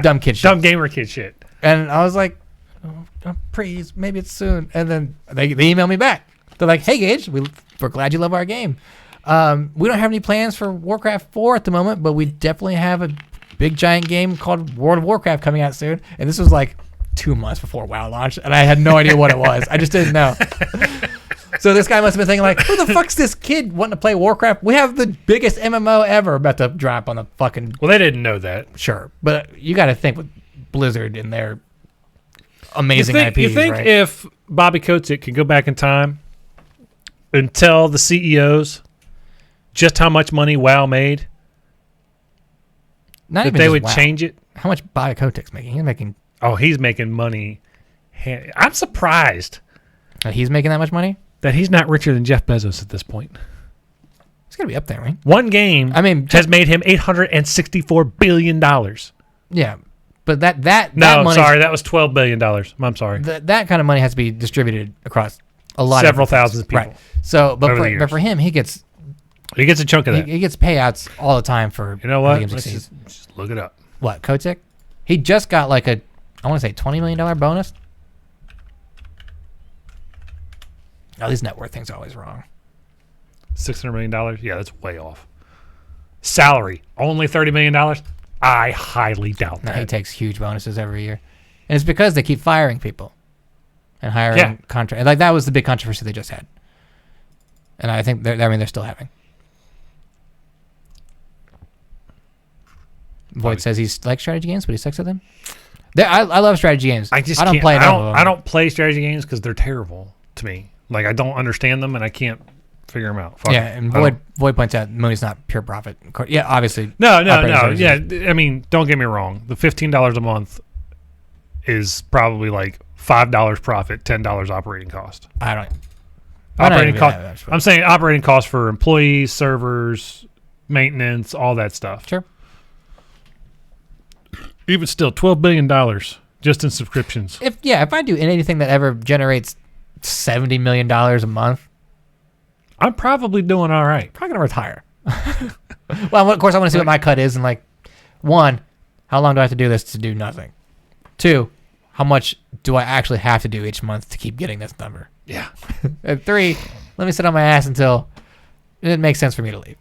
Dumb kid shit. Dumb gamer kid shit. And I was like, please, maybe it's soon. And then they emailed me back. They're like, hey, Gage, we're glad you love our game. We don't have any plans for Warcraft 4 at the moment, but we definitely have a big giant game called World of Warcraft coming out soon. And this was like 2 months before WoW launched, and I had no idea what it was. I just didn't know. So this guy must have been thinking like, who the fuck's this kid wanting to play Warcraft? We have the biggest MMO ever about to drop on the fucking... Well, they didn't know that. Sure. But you got to think with Blizzard and their amazing IPs, You think right? if Bobby Kotick could go back in time and tell the CEOs just how much money WoW made, Not that even they just would WoW. change it? How much Bobby Kotick's making? He's making... Oh, he's making money. I'm surprised He's making that much money? that he's not richer than Jeff Bezos at this point. He's got to be up there, right? One game has made him $864 billion. Yeah. But that No, money, sorry, that was $12 billion. I'm sorry. that kind of money has to be distributed across a lot Several of different thousand places. people. Right. So, over the years. but for him, he gets He gets a chunk of that. he gets payouts all the time for You know how what? the game Let's succeeds. just look it up. What, Kotick? He just got like I want to say $20 million bonus. Oh, these net worth things are always wrong. $600 million? Yeah, that's way off. Salary, only $30 million? I highly doubt No, that. he takes huge bonuses every year. And it's because they keep firing people and hiring Yeah. contract. Like that was the big controversy they just had. And I think they're still having. Void says he likes strategy games, but he sucks at them. I love strategy games. I just don't can't- play I enough of don't, them. I don't play strategy games because they're terrible to me. Like, I don't understand them, and I can't figure them out. Fuck Yeah, it. and I don't- Void points out Mooney's not pure profit. Yeah, obviously. No. operating Yeah, strategies. I mean, don't get me wrong. The $15 a month is probably like $5 profit, $10 operating cost. I don't. Operating even cost. that much, but- I'm saying operating costs for employees, servers, maintenance, all that stuff. Sure. Even still, $12 billion just in subscriptions. If I do anything that ever generates $70 million a month, I'm probably doing all right. Probably gonna retire. Well, of course, I want to see what my cut is, and like, 1, how long do I have to do this to do nothing? 2, how much do I actually have to do each month to keep getting this number? Yeah. And 3, let me sit on my ass until it makes sense for me to leave.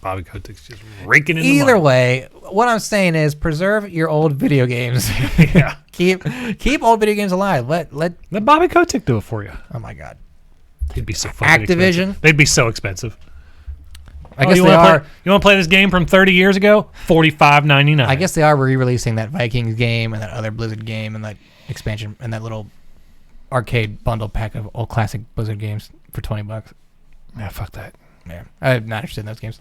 Bobby Kotick's just raking in Either the money. way, what I'm saying is preserve your old video games. Yeah. keep old video games alive. Let Bobby Kotick do it for you. oh my god. They'd be so fucking Activision? expensive. They'd be so expensive. I guess you they wanna are. You want to play this game from 30 years ago? $45.99. I guess they are re-releasing that Vikings game and that other Blizzard game and that expansion and that little arcade bundle pack of old classic Blizzard games for $20. Yeah, fuck that. Yeah, I'm not interested in those games.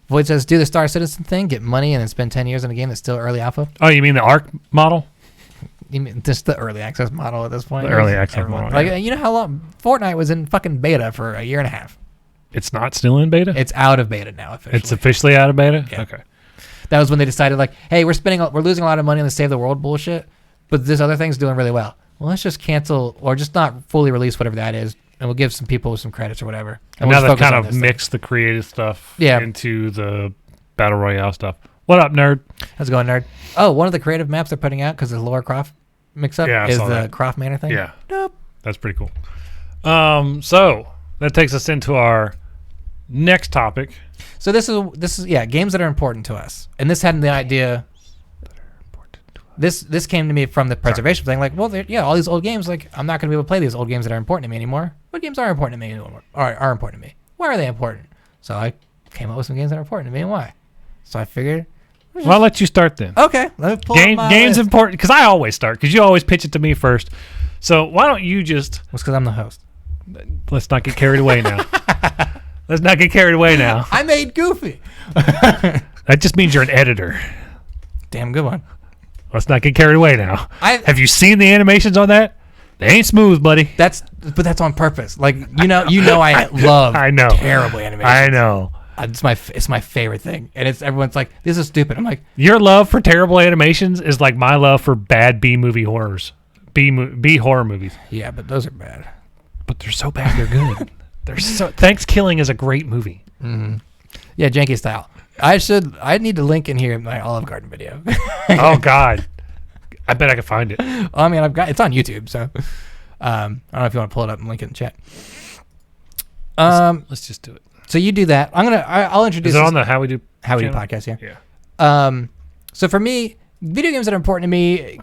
Void says, do the Star Citizen thing, get money, and then spend 10 years in a game that's still early alpha. Oh, you mean the ARC model? You mean just the early access model at this point? The early access model, Like, yeah. you know how long Fortnite was in fucking beta for a year and a half. It's not still in beta? It's out of beta now officially. It's officially out of beta? Yeah. Okay. That was when they decided, like, hey, we're losing a lot of money on the Save the World bullshit, but this other thing's doing really well. Well, let's just cancel or just not fully release whatever that is, and we'll give some people some credits or whatever. And we'll now just they've focus kind on of this thing. mixed the creative stuff Yeah. into the Battle Royale stuff. What up, nerd? How's it going, nerd? Oh, one of the creative maps they're putting out because the Laura Croft mix-up Yeah, I is saw the that. Croft Manor thing. Yeah. Nope. That's pretty cool. So that takes us into our next topic. So this is games that are important to us, and this had the idea. This came to me from the preservation thing. Like, well, all these old games. Like, I'm not going to be able to play these old games that are important to me anymore. What games are important to me anymore? Are important to me? Why are they important? So I came up with some games that are important to me and why. So I figured, Well, I'll let you start then. okay, let me pull up my Games list. important because I always start because you always pitch it to me first. So why don't you just It's because I'm the host. let's not get carried away now. Let's not get carried away now. I made Goofy. That just means you're an editor. Damn good one. Let's not get carried away now. Have you seen the animations on that? They ain't smooth, buddy. But that's on purpose. Like, I love I know. terrible animation. I know. It's my favorite thing, and everyone's like, this is stupid. I'm like, Your love for terrible animations is like my love for bad B-movie horrors. B horror movies. yeah, but those are bad. But they're so bad they're good. Thanksgiving is a great movie. Yeah, janky style. I need to link in here my Olive Garden video. Oh God. I bet I can find it. I mean, it's on YouTube, so I don't know if you want to pull it up and link it in the chat. Let's just do it. So you do that. I'll introduce Is it on the How We Do How We Do channel? podcast. Yeah. Yeah. So for me, video games that are important to me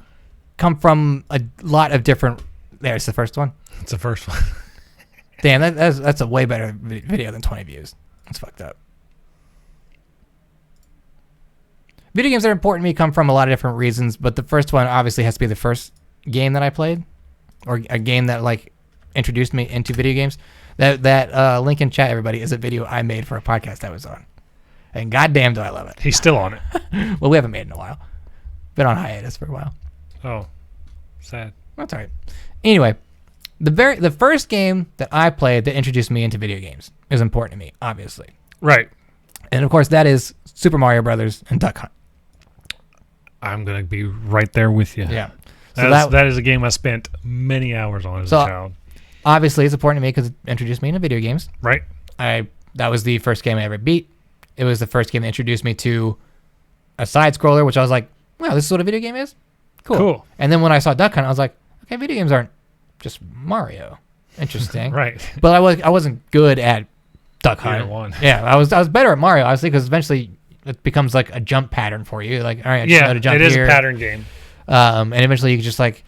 come from a lot of different. There's the first one. It's the first one. Damn, that's a way better video than 20 views. That's fucked up. Video games that are important to me come from a lot of different reasons, but the first one obviously has to be the first game that I played, or a game that like introduced me into video games. That link in chat, everybody, is a video I made for a podcast I was on, and goddamn do I love it. He's still on it. Well, we haven't made it in a while. Been on hiatus for a while. Oh, sad. That's all right. Anyway, the first game that I played that introduced me into video games is important to me, obviously. Right. And of course, that is Super Mario Brothers and Duck Hunt. I'm gonna be right there with you. Yeah. So that is a game I spent many hours on as a child. Obviously, it's important to me because it introduced me into video games. Right. That was the first game I ever beat. It was the first game that introduced me to a side scroller, which I was like, wow, this is what a video game is? Cool. And then when I saw Duck Hunt, I was like, okay, video games aren't just Mario. Interesting. Right. But I wasn't good at Duck Hunt. Either one. Yeah, I was better at Mario, obviously, because eventually it becomes like a jump pattern for you. Like, all right, I just know to jump it is here. a pattern game. And eventually you just like,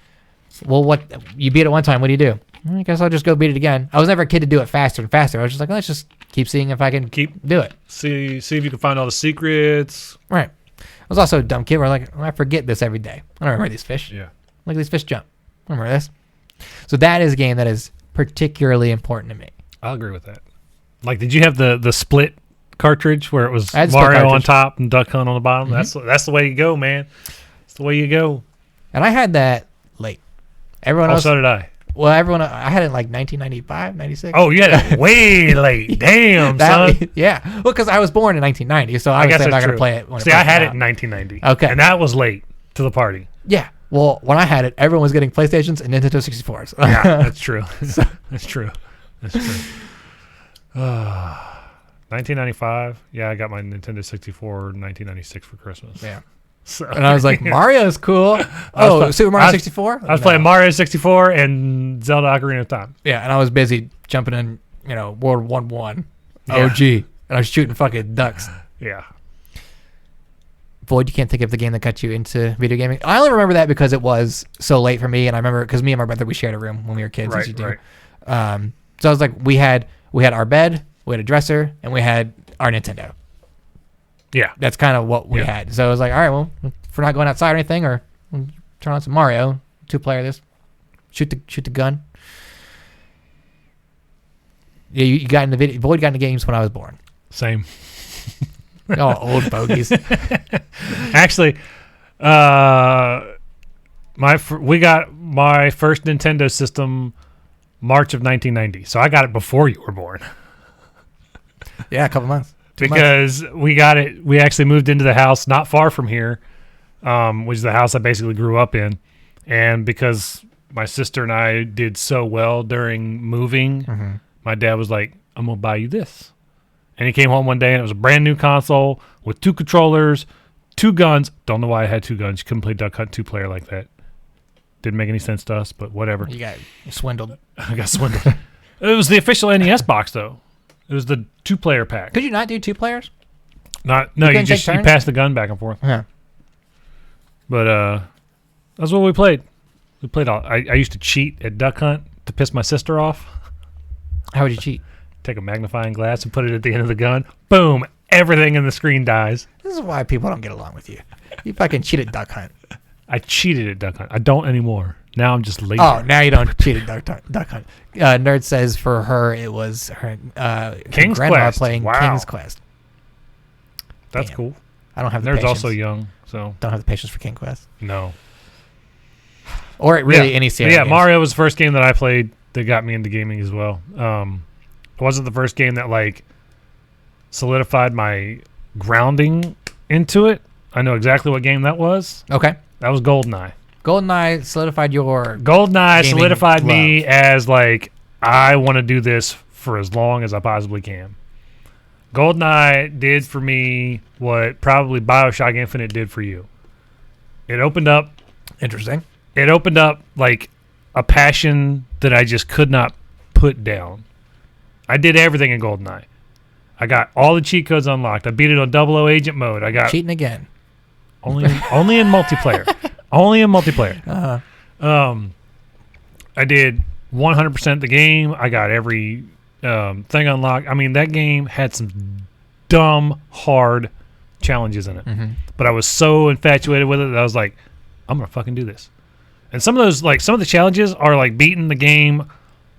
well, what you beat it one time, what do you do? I guess I'll just go beat it again. I was never a kid to do it faster and faster. I was just like, let's just keep seeing if I can do it. See if you can find all the secrets. Right. I was also a dumb kid where like, I forget this every day. I don't remember these fish. Yeah. Look at these fish jump. I remember this. So that is a game that is particularly important to me. I'll agree with that. Like, did you have the split cartridge where it was I had the split Mario on cartridge. top and Duck Hunt on the bottom? Mhm. That's the way you go, man. That's the way you go. And I had that late. Everyone else, So did I. I had it in like 1995, 96. Oh, you had it way late. Damn, son. Yeah. Well, because I was born in 1990, so I guess obviously I'm not that's going to true. play it when See, it I first had came it out. in 1990. Okay. And that was late to the party. Yeah. Well, when I had it, everyone was getting PlayStations and Nintendo 64s. Yeah, that's true. That's true. That's true. 1995. Yeah, I got my Nintendo 64 in 1996 for Christmas. Yeah. So, And I was like, Mario's cool. Super Mario 64? I was playing Mario 64 and Zelda Ocarina of Time. Yeah, and I was busy jumping in, World 1-1. Yeah. OG. And I was shooting fucking ducks. Yeah. Void, you can't think of the game that got you into video gaming? I only remember that because it was so late for me, and I remember because me and my brother, we shared a room when we were kids. as you do. Right. So I was like, we had our bed, we had a dresser, and we had our Nintendo. Yeah. That's kind of what we had. So I was like, all right, well, if we're not going outside or anything, or we'll turn on some Mario, 2-player this, shoot the gun. Yeah, you got into Void got into games when I was born. Same. Oh, old bogeys. Actually, we got my first Nintendo system March of 1990, so I got it before you were born. Yeah, a couple months. Because we got it, we actually moved into the house not far from here, which is the house I basically grew up in. And because my sister and I did so well during moving, my dad was like, I'm going to buy you this. And he came home one day and it was a brand new console with 2 controllers, 2 guns. Don't know why I had 2 guns. You couldn't play Duck Hunt 2-player like that. Didn't make any sense to us, but whatever. You got swindled. I got swindled. It was the official NES box, though. It was the 2-player pack. Could you not do 2 players? You couldn't just take turns? pass the gun back and forth. Yeah. But that's what we played. We played all. I used to cheat at Duck Hunt to piss my sister off. How would you cheat? Take a magnifying glass and put it at the end of the gun. Boom! Everything in the screen dies. This is why people don't get along with you. You fucking cheat at Duck Hunt. I cheated at Duck Hunt. I don't anymore. Now I'm just lazy. Oh, now you don't cheat at Duck Hunt. Nerd says for her it was her King's grandma Quest. playing Wow. King's Quest. That's Damn. cool. I don't have the Nerd's patience. also young, so Don't have the patience for King Quest. no. Or any But series. yeah, Mario was the first game that I played that got me into gaming as well. It wasn't the first game that like solidified my grounding into it. I know exactly what game that was. Okay. That was GoldenEye. GoldenEye solidified your... GoldenEye gaming solidified me love. as like, I want to do this for as long as I possibly can. GoldenEye did for me what probably BioShock Infinite did for you. It opened up Interesting. like a passion that I just could not put down. I did everything in GoldenEye. I got all the cheat codes unlocked. I beat it on 00 agent mode. I got Cheating again. only in multiplayer. Only in multiplayer. I did 100% the game. I got every thing unlocked. I mean, that game had some dumb, hard challenges in it. But I was so infatuated with it that I was like, I'm going to fucking do this. And some of the challenges are like beating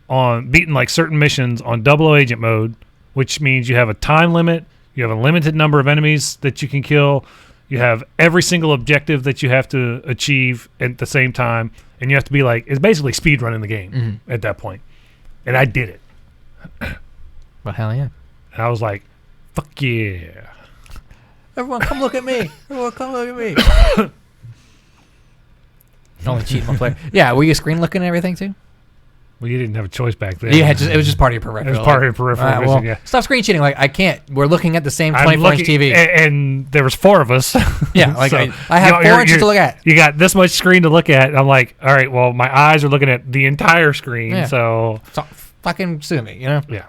like certain missions on 00 agent mode, which means you have a time limit. You have a limited number of enemies that you can kill. You have every single objective that you have to achieve at the same time. And you have to be like, it's basically speed running the game at that point. And I did it. Well, hell yeah. And I was like, fuck yeah. Everyone come look at me. Everyone come look at me. Only cheating one player. Yeah, were you screen looking and everything too? Well, you didn't have a choice back then. Yeah, it was just part of your peripheral. It was part of your peripheral All right, vision, well, yeah. Stop screen cheating. Like, I can't. We're looking at the same I'm 24-inch looking- TV. And there was 4 of us. Yeah, like So, I have 4 inches to look at. You got this much screen to look at. I'm like, all right, well, my eyes are looking at the entire screen. Yeah. So, So fucking sue me, you know? yeah.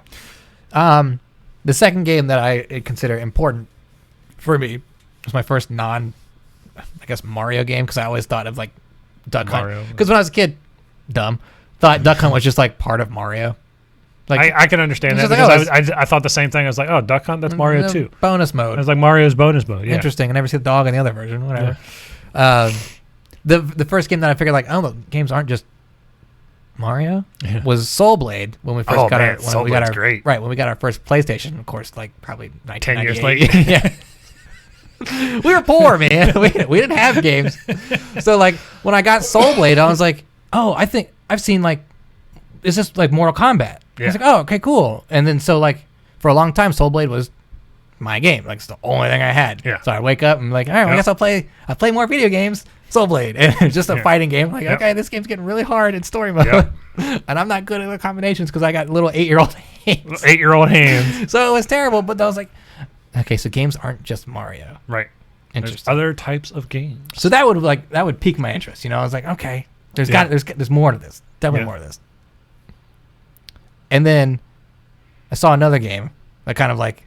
The second game that I consider important for me was my first Mario game, because I always thought of like Duck Mario. Hunt. Because when I was a kid, thought Duck Hunt was just like part of Mario. Like I can understand that It's just like, because I thought the same thing. I was like, oh, Duck Hunt, that's Mario too. bonus I mode. was like, Mario's bonus mode. Yeah. Interesting. I never see the dog in the other version. Whatever. The first game that I figured like, oh, the games aren't just Mario Yeah. was Soul Blade when we first Oh, got man, our Soul we got Blade's our great. right when we got our first PlayStation, of course, like probably 10 years 1998. Yeah. We were poor, man. We didn't have games. So like when I got Soul Blade, I was like, oh, I think I've seen like, is this like Mortal Kombat? I was Yeah. like, oh, okay, cool. And then so like for a long time, Soul Blade was my game. Like it's the only thing I had. Yeah. So I wake up and I'm like, all right, well, I Yeah. guess I play more video games. Soul Blade, and it's just a Yeah. fighting game. Like, Yep. okay, this game's getting really hard in story mode, Yep. and I'm not good at the combinations because I got little 8-year-old hands. 8-year-old hands. So it was terrible. But I was like, okay, so games aren't just Mario. Right. There's Interesting. other types of games. So that would pique my interest. I was like, okay, there's more to this. Definitely more to this. And then I saw another game that kind of like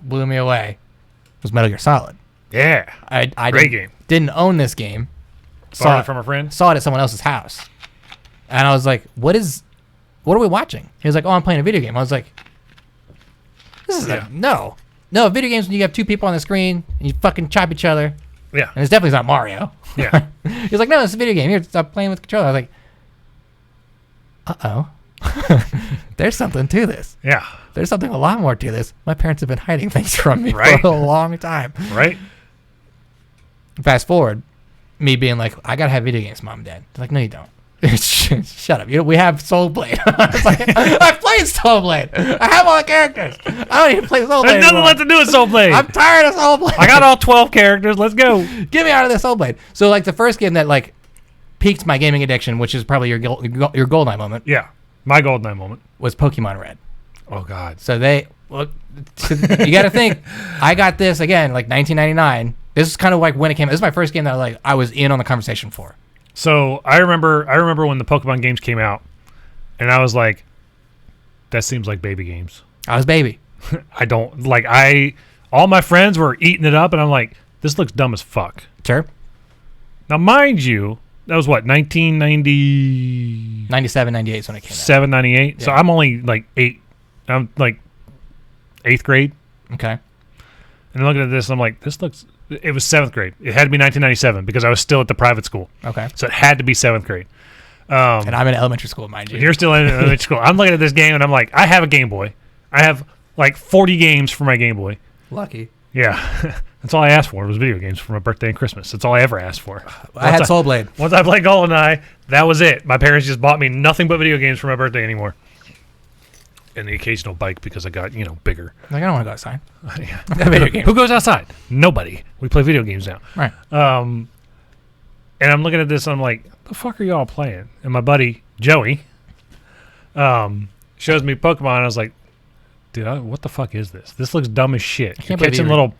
blew me away. It was Metal Gear Solid. Yeah. I Great game. didn't own this game. Borrowed it from a friend. Saw it at someone else's house, and I was like, what are we watching? He was like, oh, I'm playing a video game. I was like, this is no, video games when you have two people on the screen and you fucking chop each other, Yeah. and it's definitely not Mario. Yeah. He's like, no, it's a video game. Here, stop playing with the controller. I was like, there's something to this. Yeah. There's something a lot more to this. My parents have been hiding things from me Right. for a long time. Right. Fast forward, me being like, I gotta have video games, Mom and Dad. They're like, no, you don't. Shut up. We have Soul Blade. I was like, I've played Soul Blade. I have all the characters. I don't even play Soul Blade There's nothing anymore. left to do with Soul Blade. I'm tired of Soul Blade. I got all 12 characters. Let's go. Get me out of this Soul Blade. So like the first game that like piqued my gaming addiction, which is probably your GoldenEye moment, Yeah. My GoldenEye moment. was Pokemon Red. Oh, God. So you got to think, I got this again like 1999. This is kind of like when it came. This is my first game that I was in on the conversation for. So I remember when the Pokemon games came out, and I was like, that seems like baby games. I was baby. All my friends were eating it up, and I'm like, this looks dumb as fuck. Sure. Now, mind you, that was what, 1997, 97, 98 is when it came out. 98? So Yeah. I'm only like 8. I'm like 8th grade. Okay. And looking at this, I'm like, it was 7th grade. It had to be 1997 because I was still at the private school. Okay. So it had to be 7th grade. And I'm in elementary school, mind you. You're still in elementary school. I'm looking at this game, and I'm like, I have a Game Boy. I have like 40 games for my Game Boy. Lucky. Yeah. That's all I asked for was video games for my birthday and Christmas. That's all I ever asked for. I had Soul Blade. Once I played GoldenEye, that was it. My parents just bought me nothing but video games for my birthday anymore. And the occasional bike because I got, bigger. Like, I don't want to go outside. Yeah. Video game. Who goes outside? Nobody. We play video games now. Right. And I'm looking at this, and I'm like, the fuck are y'all playing? And my buddy, Joey, shows me Pokemon, and I was like, dude, what the fuck is this? This looks dumb as shit. You're can't believe catching you little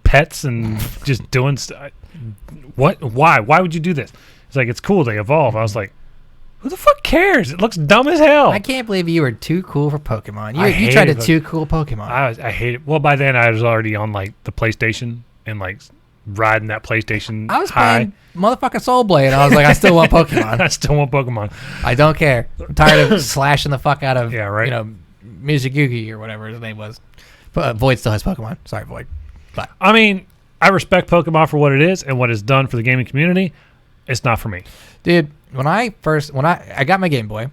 pets and just doing stuff. What? Why? Why would you do this? It's like, it's cool. They evolve. I was like, who the fuck cares? It looks dumb as hell. I can't believe you were too cool for Pokemon. I You tried hated to too cool Pokemon. I hate it. Well, by then I was already on like the PlayStation and like riding that PlayStation I was high. playing motherfucking Soul Blade, and I was like, I still want Pokemon. I still want Pokemon. I don't care. I'm tired of slashing the fuck out of, Yeah, right. Mizugugi or whatever his name was. But Void still has Pokemon. Sorry, Void. But I mean, I respect Pokemon for what it is and what it's done for the gaming community. It's not for me. dude, when I got my Game Boy,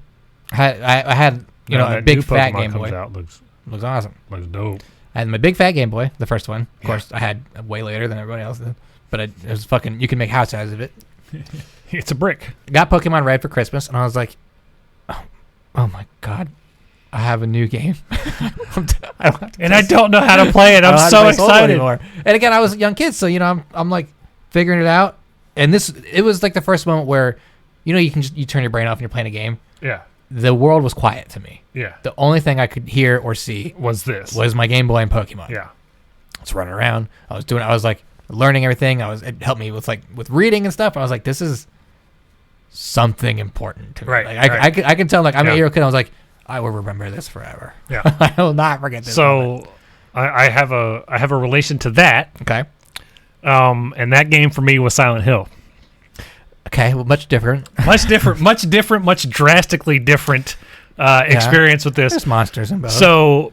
I had a that big new fat Pokemon Game comes Boy. out, looks Looks awesome. dope. I had my big fat Game Boy, the first one. Of course, I had way later than everybody else did. But it was fucking. You can make house out of it. It's a brick. Got Pokemon Red for Christmas, and I was like, oh my god, I have a new game. I don't have to And I don't know how to play it. I I'm don't have to so play Soul excited. anymore. And again, I was a young kid, so I'm like figuring it out. And it was like the first moment where, you can you turn your brain off and you're playing a game. Yeah. The world was quiet to me. Yeah. The only thing I could hear or see Was this? was my Game Boy and Pokemon. Yeah. I was running around. I was like learning everything. It helped me with reading and stuff. I was like, this is something important to me. Right, Like right. I can tell, like, I'm Yeah. an 8-year-old kid. I was like, I will remember this forever. Yeah. I will not forget this. moment. So I have a relation to that. Okay. And that game for me was Silent Hill. Okay. Well, much different. Much different, much drastically different experience with this. There's monsters in both. So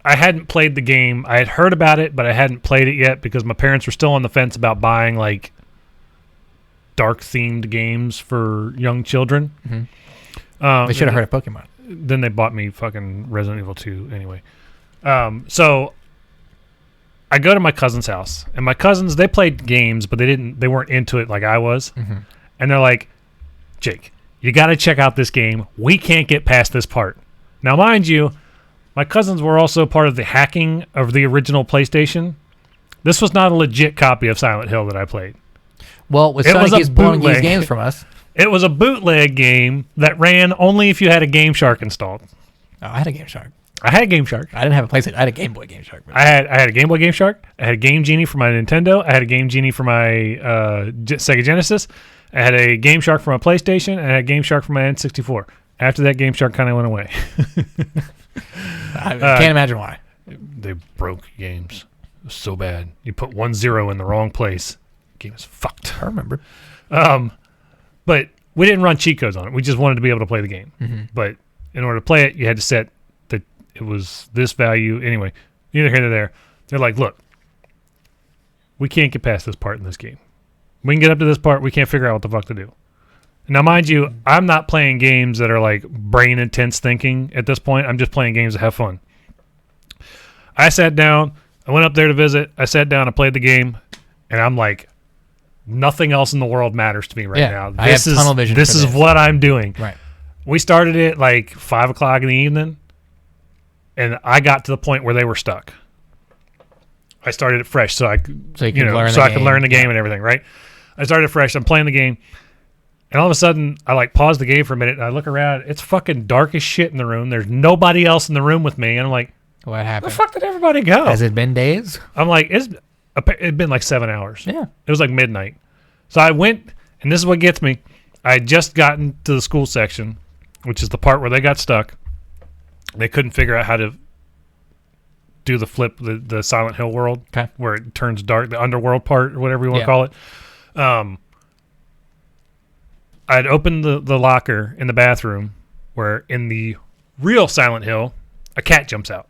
I hadn't played the game. I had heard about it, but I hadn't played it yet because my parents were still on the fence about buying like dark themed games for young children. Mm-hmm. They should have heard of Pokemon. Then they bought me fucking Resident Evil 2 anyway. So I go to my cousin's house, and my cousins, they played games, but they weren't into it like I was. Mm-hmm. And they're like, Jake, you got to check out this game. We can't get past this part. Now, mind you, my cousins were also part of the hacking of the original PlayStation. This was not a legit copy of Silent Hill that I played. Well, with It Sony was a keeps blowing these bootleg. games from us. It was a bootleg game that ran only if you had a Game Shark installed. Oh, I had a Game Shark. I had a Game Shark. I didn't have a PlayStation. I had a Game Boy Game Shark. I had a Game Boy Game Shark. I had a Game Genie for my Nintendo. I had a Game Genie for my Sega Genesis. I had a Game Shark for my PlayStation. And I had a Game Shark for my N64. After that, Game Shark kind of went away. I can't imagine why. They broke games. It was so bad. You put 1 0 in the wrong place. Game is fucked. I remember. But we didn't run cheat codes on it. We just wanted to be able to play the game. Mm-hmm. But in order to play it, you had to set that it was this value. Anyway, neither here nor there. They're like, look, we can't get past this part in this game. We can get up to this part. We can't figure out what the fuck to do. Now, mind you, I'm not playing games that are like brain intense thinking at this point. I'm just playing games to have fun. I sat down. I went up there to visit. I sat down. I played the game. And I'm like, nothing else in the world matters to me right now. I have tunnel vision This for is this. what I'm doing. Right. We started it like 5 o'clock in the evening. And I got to the point where they were stuck. I started it fresh so I could, So you can learn so the I could game. learn the game and everything, right? I started fresh. I'm playing the game. And all of a sudden, I like pause the game for a minute and I look around. It's fucking dark as shit in the room. There's nobody else in the room with me. And I'm like, What where the happened? fuck did everybody go? Has it been days? I'm like, it'd been like 7 hours. Yeah. It was like midnight. So I went, and this is what gets me. I had just gotten to the school section, which is the part where they got stuck. They couldn't figure out how to do the flip, the Silent Hill world, Okay. where it turns dark, the underworld part, or whatever you want Yeah. to call it. I'd opened the locker in the bathroom, where in the real Silent Hill, a cat jumps out.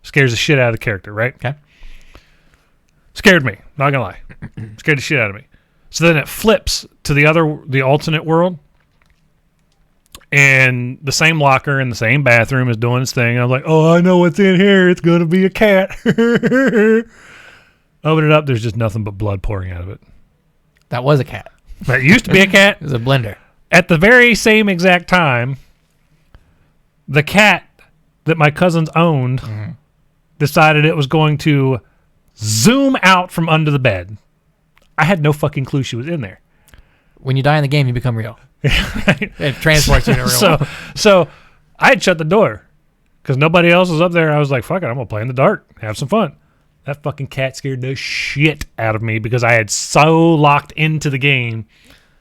Scares the shit out of the character, right? Okay. Scared me, not gonna lie. Scared the shit out of me. So then it flips to the alternate world, and the same locker in the same bathroom is doing its thing. And I'm like, oh, I know what's in here. It's gonna be a cat. Open it up. There's just nothing but blood pouring out of it. That was a cat. That used to be a cat. It was a blender. At the very same exact time, the cat that my cousins owned decided it was going to zoom out from under the bed. I had no fucking clue she was in there. When you die in the game, you become real. Right? It transports you to real world. So I had shut the door because nobody else was up there. I was like, fuck it, I'm going to play in the dark, have some fun. That fucking cat scared the shit out of me because I had so locked into the game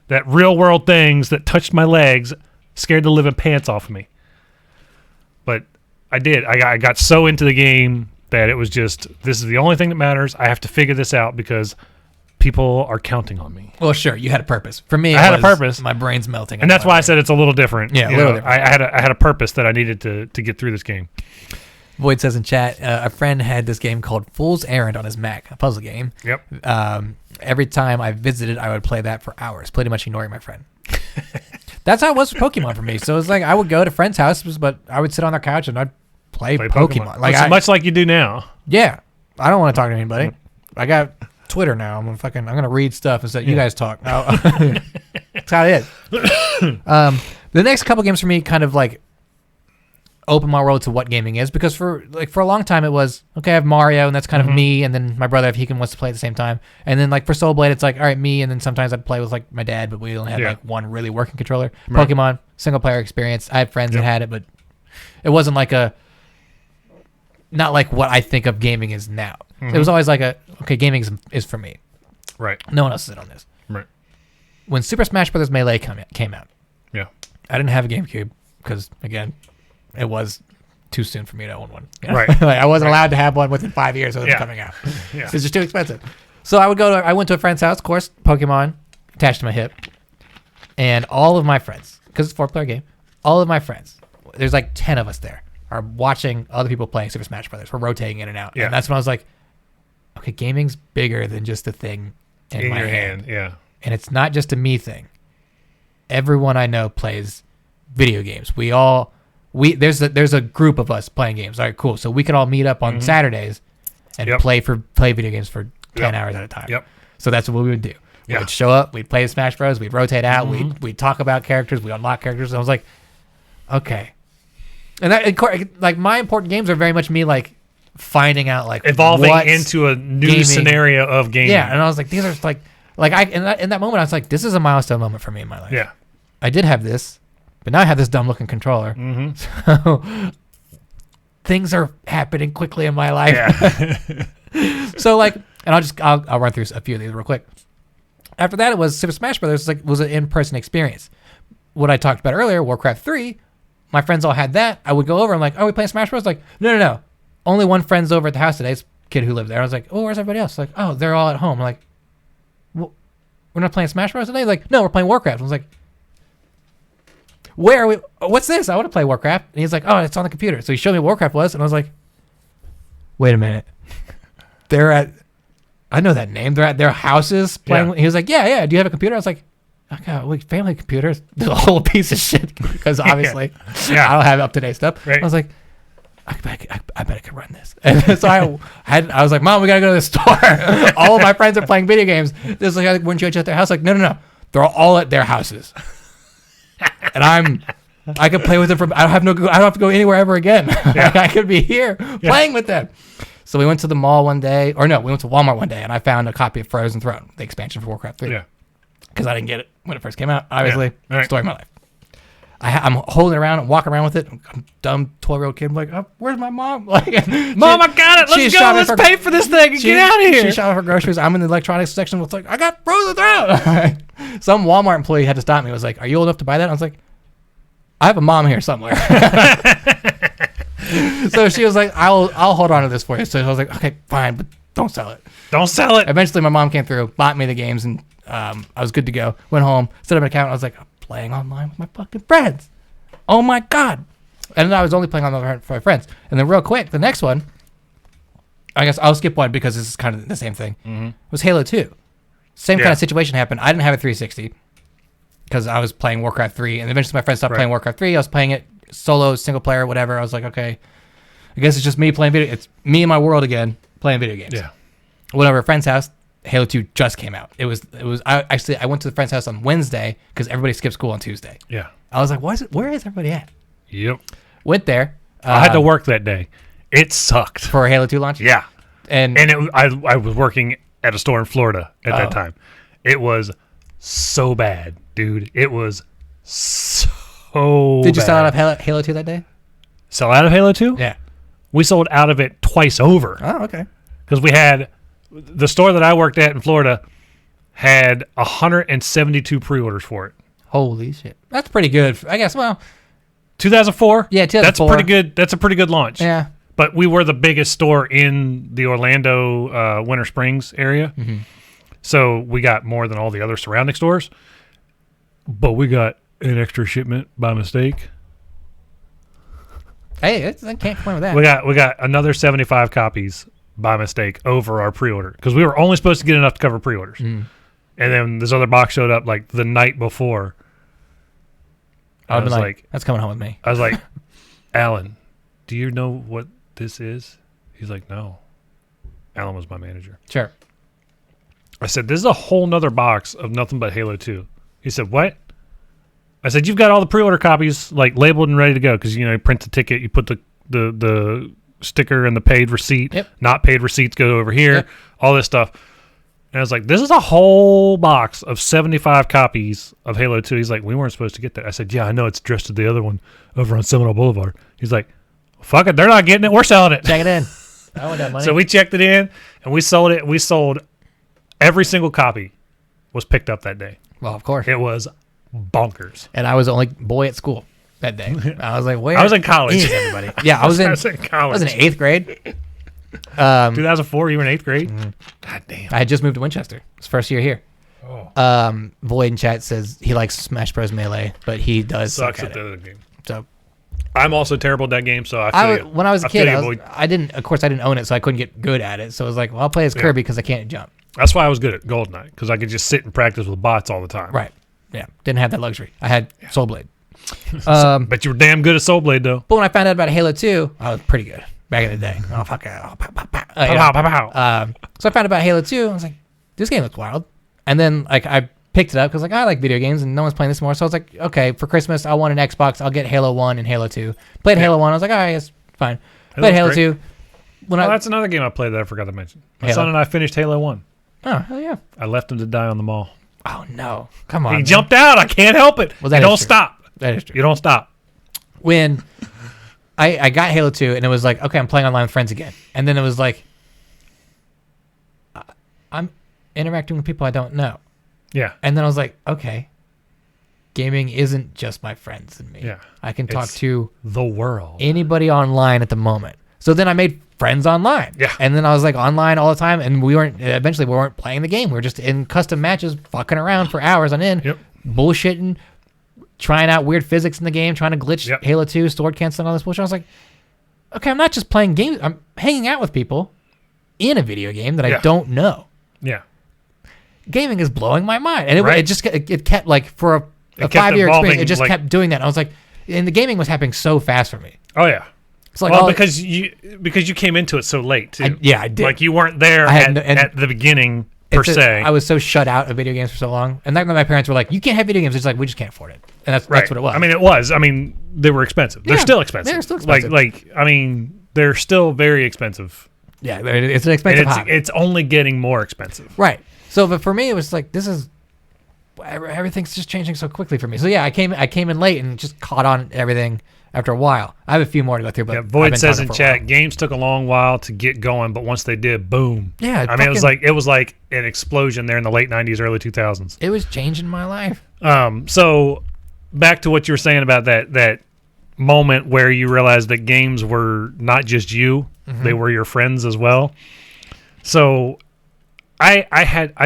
that real world things that touched my legs scared the living pants off of me. But I did. I got so into the game that it was just, this is the only thing that matters. I have to figure this out because people are counting on me. Well, sure, you had a purpose. For me, I had a purpose. My brain's melting. And that's why I said it's a little different. Yeah, a You little know, different. I had a purpose that I needed to get through this game. Void says in chat, a friend had this game called Fool's Errand on his Mac, a puzzle game. Yep. Every time I visited, I would play that for hours, pretty much ignoring my friend. That's how it was with Pokemon for me. So it's like I would go to friends' houses, but I would sit on their couch and I'd play Pokemon. Like much like you do now. Yeah, I don't want to talk to anybody. I got Twitter now. I'm gonna read stuff instead. You guys talk. That's how it is. The next couple games for me kind of like open my world to what gaming is, because for a long time it was okay. I have Mario and that's kind of me, and then my brother if he wants to play at the same time, and then like for Soul Blade it's like all right me, and then sometimes I'd play with like my dad, but we only had like one really working controller. Right. Pokemon single player experience. I had friends that had it, but it wasn't like not like what I think of gaming is now. It was always like gaming is for me. Right. No one else is in on this. Right. When Super Smash Bros. Melee came out, Yeah. I didn't have a GameCube because, again, it was too soon for me to own one. Right. Like, I wasn't allowed to have one within 5 years of it coming out. Yeah. It's just too expensive. So I went to a friend's house, of course, Pokemon attached to my hip, and all of my friends, because it's a 4-player game, all of my friends, there's like 10 of us there, are watching other people playing Super Smash Brothers. We're rotating in and out. Yeah. And that's when I was like, okay, gaming's bigger than just a thing in my your hand. Yeah. And it's not just a me thing. Everyone I know plays video games. There's a group of us playing games. All right, cool. So we could all meet up on Saturdays and play video games for 10 hours at a time. Yep. So that's what we would do. We Yeah. would show up, we'd play Smash Bros, we'd rotate out, we'd talk about characters, we'd unlock characters. And I was like, okay. And that, like, my important games are very much me like finding out like evolving what's into a new gaming. scenario of gaming. Yeah, and I was like, these are like in that moment, I was like, this is a milestone moment for me in my life. Yeah. I did have this, but now I have this dumb looking controller. So things are happening quickly in my life. Yeah. So like, and I'll run through a few of these real quick. After that, it was Super Smash Brothers. Was an in-person experience. What I talked about earlier, Warcraft 3. My friends all had that. I would go over. I'm like, oh, we playing Smash Bros. Like, no. Only one friend's over at the house today. It's a kid who lived there. I was like, oh, where's everybody else? Like, oh, they're all at home. I'm like, well, we're not playing Smash Bros. Today? Like, no, we're playing Warcraft. I was like, where are we? What's this? I want to play Warcraft. And he's like, oh, it's on the computer. So he showed me what Warcraft was, and I was like, wait a minute. I know that name. They're at their houses playing. Yeah. He was like, yeah. Do you have a computer? I was like, okay, family computers. The whole piece of shit because obviously Yeah. I don't have up-to-date stuff. Right. I was like, I bet I could run this. And so I was like, Mom, we got to go to the store. All of my friends are playing video games. This is like, wouldn't you at their house? Like, no. They're all at their houses. And I could play with them I don't have to go anywhere ever again. Yeah. I could be here playing with them. So we went to the mall one day, we went to Walmart one day, and I found a copy of Frozen Throne, the expansion for Warcraft 3. Yeah. Because I didn't get it when it first came out. Obviously, Yeah. Right. story of my life. I'm holding it around and walking around with it. I'm a dumb 12-year-old kid. I'm like, oh, where's my mom? Like, Mom, I got it. Let's go. Let's pay for this thing and get out of here. She shot for groceries. I'm in the electronics section. It's like, I got Frozen Throne. Some Walmart employee had to stop me. Was like, are you old enough to buy that? I was like, I have a mom here somewhere. So she was like, I'll hold on to this for you. So I was like, okay, fine, but don't sell it. Don't sell it. Eventually, my mom came through, bought me the games, and I was good to go. Went home, set up an account. I was like, I'm playing online with my fucking friends. Oh my God. And I was only playing online for my friends. And then real quick, the next one, I guess I'll skip one because this is kind of the same thing, was Halo 2. Same kind of situation happened. I didn't have a 360 because I was playing Warcraft 3. And eventually my friends stopped playing Warcraft 3. I was playing it solo, single player, whatever. I was like, okay, I guess it's just me playing video. It's me in my world again, playing video games. Yeah. Went over a friend's house. Halo 2 just came out. I went to the friend's house on Wednesday because everybody skipped school on Tuesday. Yeah. I was like, where is everybody at? Yep. Went there. I had to work that day. It sucked. For a Halo 2 launch? Yeah. And I was working at a store in Florida at that time. It was so bad, dude. It was so did you sell bad. out of Halo 2 that day? Sell out of Halo 2? Yeah. We sold out of it twice over. Oh, okay. Because we had the store that I worked at in Florida had 172 pre-orders for it. Holy shit. That's pretty good. I guess, well, 2004? Yeah, 2004. That's pretty good. That's a pretty good launch. yeah. But we were the biggest store in the Orlando Winter Springs area. Mm-hmm. So So we got more than all the other surrounding stores. But we got an extra shipment by mistake. Hey, I can't complain with that. We got another 75 copies by mistake over our pre-order because we were only supposed to get enough to cover pre-orders. Mm. And then this other box showed up like the night before. I I was was like, that's coming home with me. I was like, Alan, do you know what this is? He's like, no. Alan was my manager. Sure. I said, this is a whole nother box of nothing but Halo 2. He said, what? I said, you've got all the pre-order copies like labeled and ready to go because, you print the ticket, you put the sticker and the paid receipt. Yep. Not paid receipts go over here, Yep. all this stuff. And I was like, this is a whole box of 75 copies of Halo 2. He's like, we weren't supposed to get that. I said, yeah, I know. It's addressed to the other one over on Seminole Boulevard. He's like, fuck it. They're not getting it. We're selling it. Check it in. I want that money. So we checked it in and we sold it. We sold every single copy was picked up that day. Well, of course. It was bonkers. And I was the only boy at school that day. I was like, where I was in college. is everybody? Yeah, I was in college. I was in 8th grade. 2004, you were in 8th grade? God damn. I had just moved to Winchester. It's first year here. Oh. Void in chat says he likes Smash Bros. Melee, but he does Sucks suck at at the it. other game. So I'm also terrible at that game, so I feel you. when I was a feel kid, you, Void. I didn't own it, so I couldn't get good at it. So I was like, well, I'll play as Kirby because I can't jump. That's why I was good at GoldenEye, because I could just sit and practice with bots all the time. Right. Yeah. Didn't have that luxury. I had Soul Blade. But you were damn good at Soul Blade, though. But when I found out about Halo 2, I was pretty good back in the day. Oh, fuck it. Oh, pow, pow, pow. Pow, pow, pow, pow. So I found out about Halo 2. I was like, this game looks wild. And then like I picked it up because like I like video games and no one's playing this more. So I was like, okay, for Christmas I want an Xbox. I'll get Halo 1 and Halo 2. Played Halo 1. I was like, all right, it's fine. Played Halo great. 2. when that's another game I played that I forgot to mention. My Halo. son and I finished Halo 1. Oh, hell yeah. I left him to die on the mall. Oh, no. Come on. He man. jumped out. I can't help it. Well, that you is don't true. stop. That is true. You don't stop. When I got Halo 2, and it was like, okay, I'm playing online with friends again. And then it was like, I'm interacting with people I don't know. Yeah. And then I was like, okay, gaming isn't just my friends and me. Yeah. I can talk It's to the world. anybody online at the moment. So then I made friends online. Yeah. And then I was like online all the time, and eventually we weren't playing the game. We were just in custom matches, fucking around for hours on end, Yep. bullshitting, trying out weird physics in the game, trying to glitch Yep. Halo 2, sword cancel, and all this bullshit. I was like, okay, I'm not just playing games. I'm hanging out with people in a video game that I Yeah. don't know. Yeah. Gaming is blowing my mind. And Right. it kept like for a kept 5-year evolving, experience, it just like- kept doing that. And I was like, and the gaming was happening so fast for me. Oh, yeah. It's like, Well, all- because you came into it so late, too. I did. Like, you weren't there I had no- and- at the beginning, per se. I was so shut out of video games for so long. And then my parents were like, you can't have video games. It's like, we just can't afford it. And that's what it was. I mean, it was. I mean, they were expensive. They're Yeah, still expensive. they're still expensive. I mean, they're still very expensive. yeah, it's an And expensive hobby. it's only getting more expensive. Right. So, but for me, it was like, everything's just changing so quickly for me. So yeah, I came in late and just caught on everything after a while. I have a few more to go through, but Yeah, I've Void been says talking in for a while. chat, games took a long while to get going, but once they did, boom. Yeah, I mean, it was like an explosion there in the late 90s, early 2000s. It was changing my life. So back to what you were saying about that moment where you realized that games were not just you, they were your friends as well. So I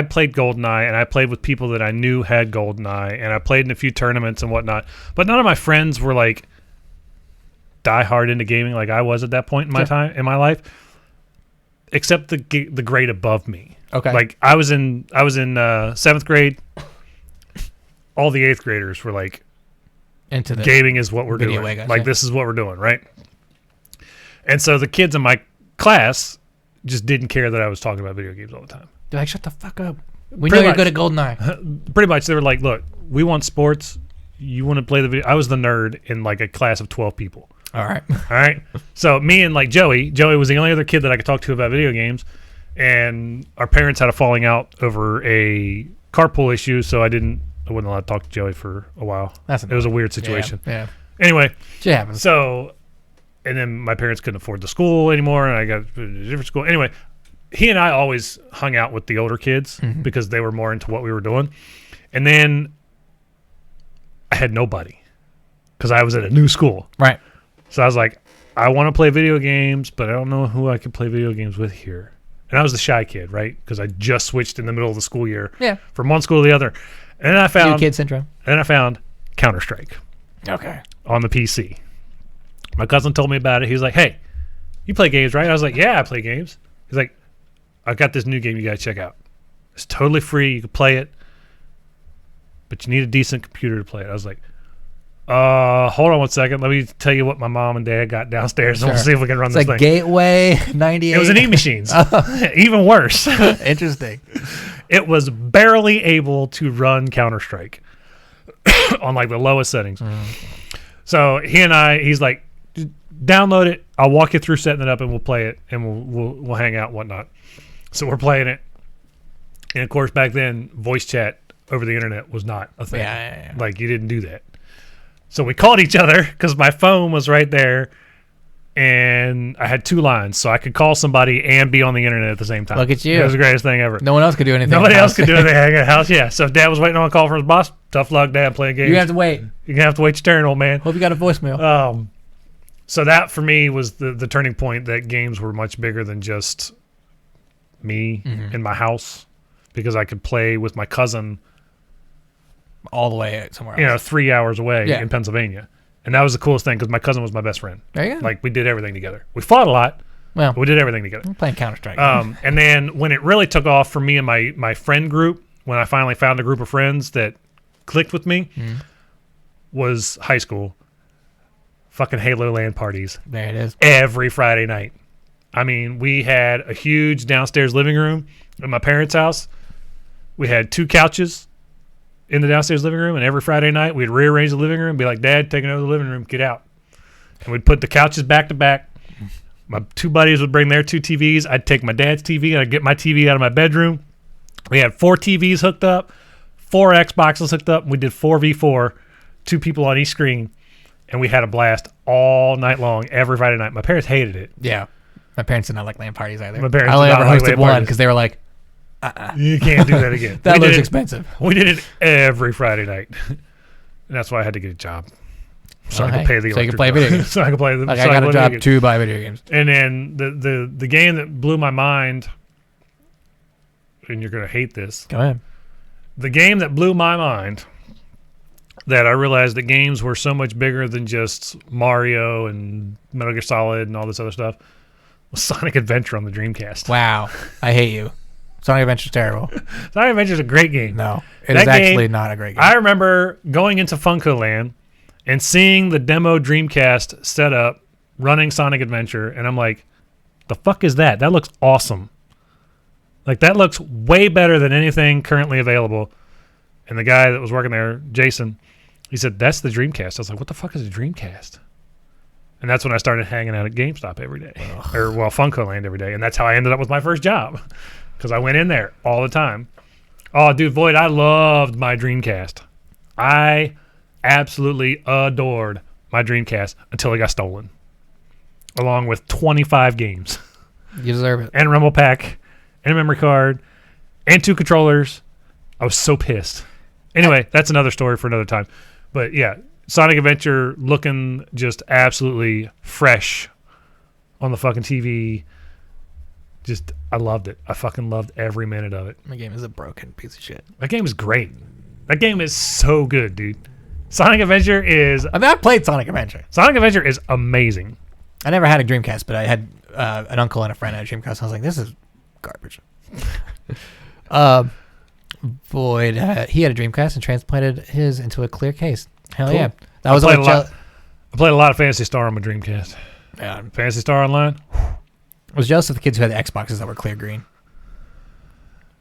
played GoldenEye, and I played with people that I knew had GoldenEye, and I played in a few tournaments and whatnot, but none of my friends were like die hard into gaming like I was at that point in my time in my life, except the grade above me. Okay. Like I was in 7th grade. All the 8th graders were like, Into the gaming is what we're video doing. way, gotcha. Like this is what we're doing, right? And so the kids in my class just didn't care that I was talking about video games all the time. They're like, shut the fuck up. We Pretty know you're much. good at GoldenEye. Pretty much, they were like, "Look, we want sports. You want to play the video." I was the nerd in like a class of 12 people. All right. All right. So me and like Joey was the only other kid that I could talk to about video games, and our parents had a falling out over a carpool issue, so I wasn't allowed to talk to Joey for a while. That's It was a weird situation. Yeah. Anyway, Shit happens. so, and then my parents couldn't afford the school anymore, and I got a different school. Anyway, he and I always hung out with the older kids because they were more into what we were doing. And then I had nobody because I was at a new school. Right. So I was like, I want to play video games, but I don't know who I can play video games with here. And I was the shy kid, right? Because I just switched in the middle of the school year Yeah. from one school to the other. And then I New found kid syndrome. Counter-Strike Okay. on the PC. My cousin told me about it. He was like, "Hey, you play games, right?" I was like, "Yeah, I play games." He's like, "I got this new game you got to check out. It's totally free. You can play it, but you need a decent computer to play it." I was like, hold on one second. Let me tell you what my mom and dad got downstairs, and we'll Sure. see if we can run It's this like thing." Gateway 98. It was an E-Machines. Even worse. Interesting. It was barely able to run Counter-Strike on like the lowest settings. So he's like, download it. I'll walk you through setting it up, and we'll play it, and we'll hang out and whatnot. So we're playing it, and of course back then voice chat over the internet was not a thing. Yeah. Like you didn't do that. So we called each other because my phone was right there, and I had 2 lines, so I could call somebody and be on the internet at the same time. Look at you. It was the greatest thing ever. No one else could do anything. Nobody in the else house. could do anything at the house. Yeah. So if Dad was waiting on a call from his boss, tough luck, Dad, playing games. You have to wait. You're gonna have to wait your turn, old man. Hope you got a voicemail. So that for me was the turning point, that games were much bigger than just me in my house, because I could play with my cousin, All the way somewhere else. 3 hours away Yeah. in Pennsylvania. And that was the coolest thing because my cousin was my best friend. There you go. Like we did everything together. We fought a lot, Well, but we did everything together. I'm playing Counter-Strike. And then when it really took off for me and my friend group, when I finally found a group of friends that clicked with me, was high school. Fucking Halo LAN parties there it is. every Friday night. I mean, we had a huge downstairs living room at my parents' house. We had 2 couches in the downstairs living room, and every Friday night we'd rearrange the living room and be like, "Dad, taking over the living room, get out." And we'd put the couches back to back, My two buddies would bring their two TVs. I'd take my dad's TV and I'd get my TV out of my bedroom. We had 4 TVs hooked up, 4 Xboxes hooked up. And we did 4v4, 2 people on each screen. And we had a blast all night long, every Friday night. My parents hated it. Yeah. My parents did not like LAN parties either. My parents I only did ever not like hosted LAN one parties. because they were like, You can't do that again. that We did looks it- expensive. We did it every Friday night. And that's why I had to get a job. So I could pay the so you electric can play bill. video games. So I could play the Like so I got could a play job video games. to buy video games. And then the game that blew my mind, and you're gonna hate this. Go ahead. The game that blew my mind, that I realized that games were so much bigger than just Mario and Metal Gear Solid and all this other stuff, was Sonic Adventure on the Dreamcast. Wow. I hate you. Sonic Adventure's terrible. Sonic Adventure is a great game. No. It That is actually game- not a great game. I remember going into Funko Land and seeing the demo Dreamcast set up running Sonic Adventure, and I'm like, the fuck is that? That looks awesome. Like, that looks way better than anything currently available. And the guy that was working there, Jason, he said, that's the Dreamcast. I was like, what the fuck is a Dreamcast? And that's when I started hanging out at GameStop every day. Or, well, Funko Land every day. And that's how I ended up with my first job. Because I went in there all the time. Oh, dude, Void, I loved my Dreamcast. I absolutely adored my Dreamcast until it got stolen. Along with 25 games. You deserve it. And a Rumble Pack. And a memory card. And 2 controllers. I was so pissed. Anyway, that's another story for another time. But yeah, Sonic Adventure looking just absolutely fresh on the fucking TV. Just, I loved it. I fucking loved every minute of it. My game is a broken piece of shit. That game is great. That game is so good, dude. Sonic Adventure is I mean, I played Sonic Adventure. amazing. I never had a Dreamcast, but I had an uncle and a friend had a Dreamcast. And I was like, this is garbage. Void, he had a Dreamcast and transplanted his into a clear case. Hell Cool. yeah. That was played like a lot. I played a lot of Phantasy Star on my Dreamcast. Yeah, Phantasy Star Online. I was jealous of the kids who had the Xboxes that were clear green.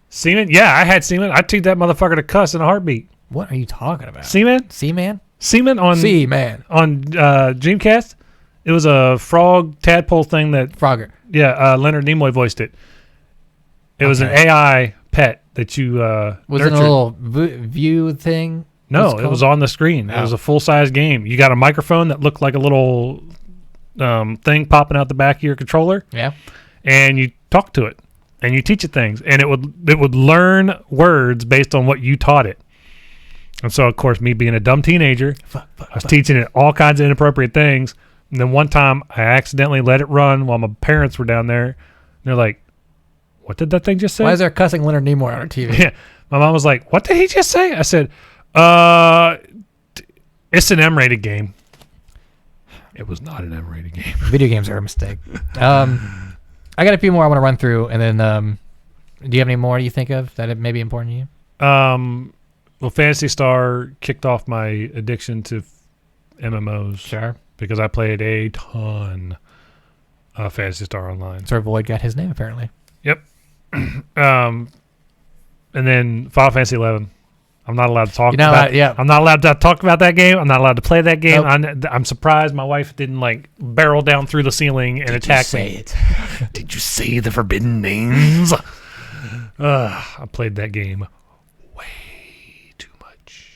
Seaman? Yeah, I had Seaman. I took that motherfucker to cuss in a heartbeat. What are you talking about? Seaman? Seaman? Seaman on Seaman. Dreamcast. It was a frog tadpole thing that Frogger. Leonard Nimoy voiced it. It was an Okay. AI pet that you Was nurtured. it a little view thing? No, What's it it was called? on the screen. It Oh. was a full-size game. You got a microphone that looked like a little thing popping out the back of your controller, Yeah. and you talk to it, and you teach it things, and it would learn words based on what you taught it. And so, of course, me being a dumb teenager, I was teaching it all kinds of inappropriate things. And then one time, I accidentally let it run while my parents were down there. And they're like, "What did that thing just say?" Why is there cussing Leonard Nimoy on our TV? Yeah. My mom was like, "What did he just say?" I said, it's an M-rated game." It was not an M-rated game. Video games are a mistake. I got a few more I want to run through, and then do you have any more you think of that may be important to you? Well, Phantasy Star kicked off my addiction to MMOs. Sure. Because I played a ton of Phantasy Star Online. That's where Void got his name, apparently. Yep. And then Final Fantasy 11. I'm not allowed to talk You're not about allowed- yeah. I'm not allowed to talk about that game. I'm not allowed to play that game. Nope. I'm surprised my wife didn't like barrel down through the ceiling and attack me. it. Did you say the forbidden names? I played that game way too much.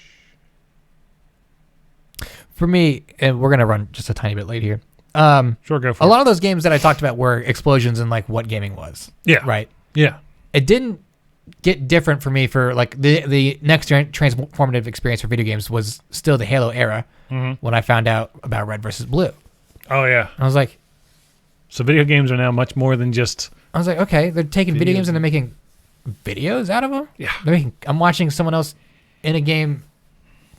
For me, and we're going to run just a tiny bit late here. Sure, go for A it. lot of those games that I talked about were explosions in like what gaming was. Yeah. Right. Yeah. It didn't get different for me for like the next transformative experience for video games was still the Halo era when I found out about Red versus Blue. Oh, yeah. I was like, So video games are now much more than just... okay, they're taking video Videos. games and they're making videos out of them. Yeah. I'm watching someone else in a game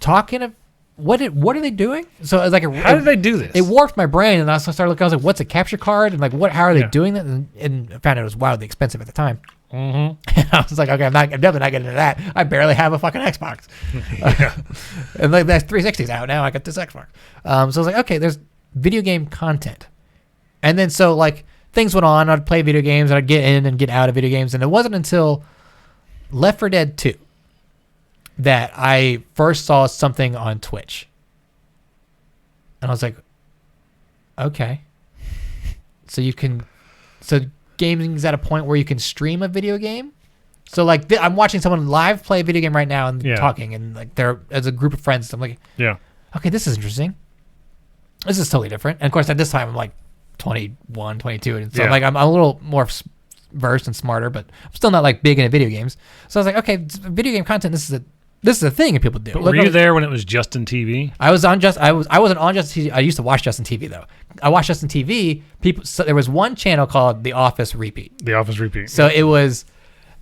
talking. What are they doing? So it's like How did they do this? It warped my brain, and I started looking. I was like, "What's a capture card?" And like, how are they Yeah. doing that? And I found out it was wildly expensive at the time. Mm-hmm. And I was like, "Okay, I'm definitely not getting into that. I barely have a fucking Xbox." And like that 360's out now. I got this Xbox. So I was like, "Okay, there's video game content," and then so like things went on. I'd play video games, and I'd get in and get out of video games, and it wasn't until Left 4 Dead 2 that I first saw something on Twitch. And I was like, okay. So gaming's at a point where you can stream a video game. So like I'm watching someone live play a video game right now and talking, and like they're as a group of friends. I'm like, okay, this is interesting. This is totally different. And of course, at this time, I'm like 21, 22, and so I'm a little more versed and smarter, but I'm still not like big into video games. So I was like, okay, video game content. This is a thing that people do. But were you there when it was Justin TV? I wasn't on Justin TV. I used to watch Justin TV though. I watched Justin TV. So there was one channel called The Office Repeat. The Office Repeat. So it was.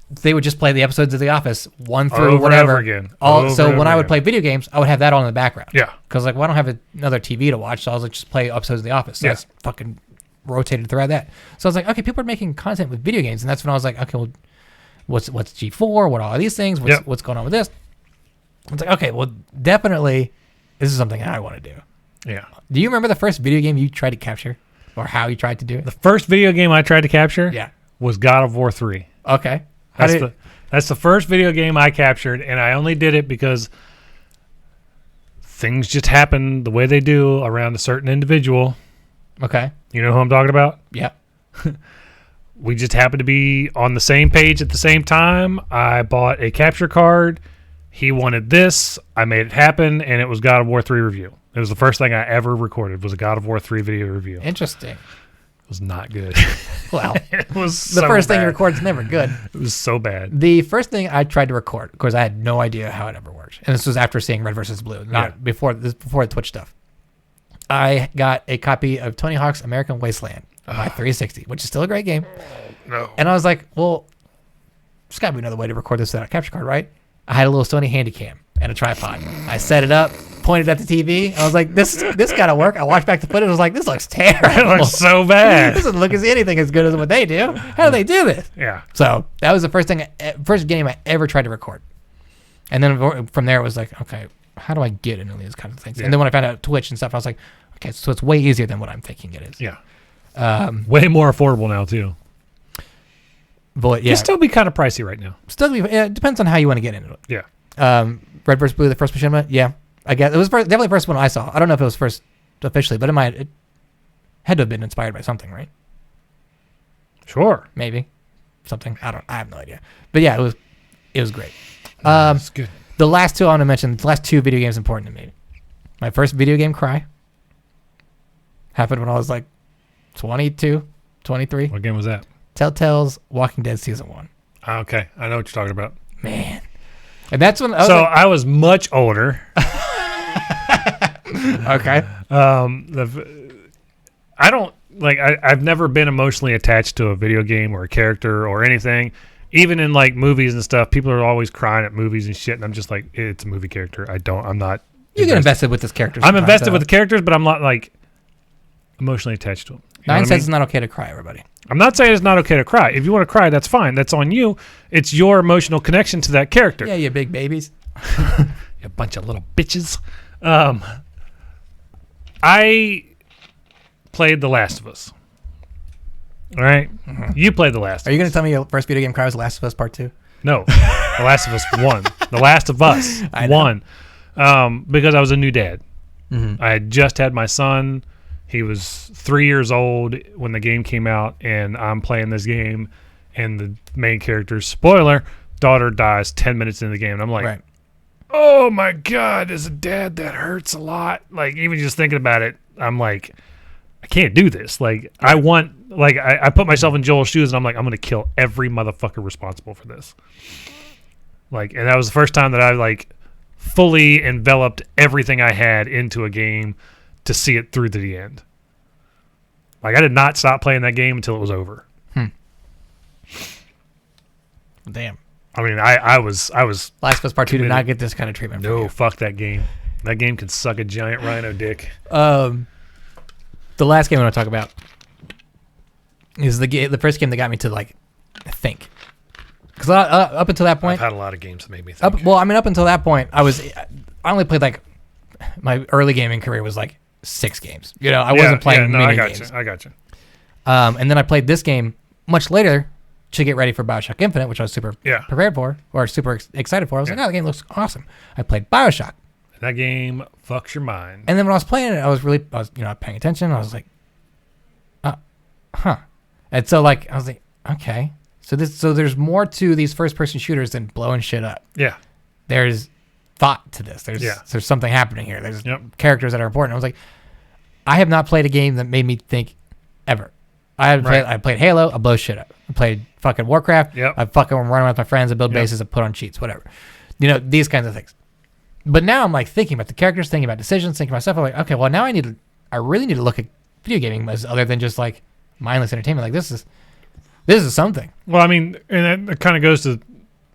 They would just play the episodes of The Office one through over whatever. And over again. So when I would play video games, I would have that on in the background. Yeah. Because like, well, I don't have another TV to watch, so I was like, just play episodes of The Office. So that's fucking rotated throughout that. So I was like, okay, people are making content with video games, and that's when I was like, okay, well, what's G4? What are all these things? What's going on with this? I was like, okay, well, definitely, this is something I want to do. Yeah. Do you remember the first video game you tried to capture, or how you tried to do it? The first video game I tried to capture was God of War 3. Okay. That's the first video game I captured, and I only did it because things just happen the way they do around a certain individual. Okay. You know who I'm talking about? Yeah. We just happened to be on the same page at the same time. I bought a capture card. He wanted this. I made it happen, and it was God of War 3 review. It was the first thing I ever recorded was a God of War 3 video review. Interesting. It was not good. Well, it was the first thing you record is never good. It was so bad. The first thing I tried to record, of course, I had no idea how it ever worked, and this was after seeing Red vs. Blue, not before the Twitch stuff. I got a copy of Tony Hawk's American Wasteland on my 360, which is still a great game. No. And I was like, well, there's got to be another way to record this without a capture card, right? I had a little Sony Handycam and a tripod. I set it up, pointed at the TV. I was like, this got to work. I watched back the footage. I was like, this looks terrible. It looks so bad. This doesn't look anything as good as what they do. How do they do this? Yeah. So that was the first game I ever tried to record. And then from there, it was like, okay, how do I get into these kinds of things? And then when I found out Twitch and stuff, I was like, okay, so it's way easier than what I'm thinking it is. Yeah. Way more affordable now, too. But yeah. It'll still be kind of pricey right now. It depends on how you want to get into it. Yeah. Red vs. Blue, the first machinima, yeah. I guess it was definitely the first one I saw. I don't know if it was first officially, but it had to have been inspired by something, right? Sure. Maybe. Something. I have no idea. But yeah, it was great. That's good. The last two I want to mention, the last two video games important to me. My first video game cry happened when I was like 22, 23. What game was that? Telltale's Walking Dead Season 1. Okay. I know what you're talking about. Man. And that's when I was much older. Okay. I don't like. I've never been emotionally attached to a video game or a character or anything. Even in like movies and stuff, people are always crying at movies and shit, and I'm just like, it's a movie character. I'm not. You get invested with this character. I'm invested with the characters, but I'm not like emotionally attached to them. 9 cents is not okay to cry, everybody. I'm not saying it's not okay to cry. If you want to cry, that's fine. That's on you. It's your emotional connection to that character. Yeah, you big babies. You bunch of little bitches. I played The Last of Us. All right? Mm-hmm. You played The Last of Us. Are you going to tell me your first video game cry was The Last of Us Part 2? No. The Last of Us 1. The Last of Us 1. Because I was a new dad. Mm-hmm. I had just had my son. He was 3 years old when the game came out, and I'm playing this game, and the main character's, spoiler, daughter dies 10 minutes into the game. And I'm like, oh my God, as a dad, that hurts a lot. Like, even just thinking about it, I'm like, I can't do this. Like, I put myself in Joel's shoes, and I'm like, I'm going to kill every motherfucker responsible for this. Like, and that was the first time that I, like, fully enveloped everything I had into a game to see it through to the end. Like, I did not stop playing that game until it was over. Damn. I mean, I was Last of Us Part 2 did not get this kind of treatment. No, fuck that game. That game can suck a giant rhino dick. The last game I want to talk about is the first game that got me to like think. Because up until that point, I've had a lot of games that made me think. Up until that point, I only played like my early gaming career was like 6 games. You know, I wasn't playing many games. I got you. And then I played this game much later to get ready for BioShock Infinite, which I was super prepared for or super excited for. I was like, oh, the game looks awesome. I played BioShock. That game fucks your mind. And then when I was playing it, I was paying attention. I was like, huh. And so like I was like, okay. So there's more to these first person shooters than blowing shit up. Yeah. There's thought to this. There's something happening here. There's characters that are important. I was like, I have not played a game that made me think ever. I played Halo, I blow shit up. I played fucking Warcraft, I fucking run around with my friends, I build bases, I put on cheats, whatever. You know, these kinds of things. But now I'm like thinking about the characters, thinking about decisions, thinking about stuff. I'm like, okay, well now I really need to look at video gaming as other than just like mindless entertainment. Like this is something. Well, I mean, and that kind of goes to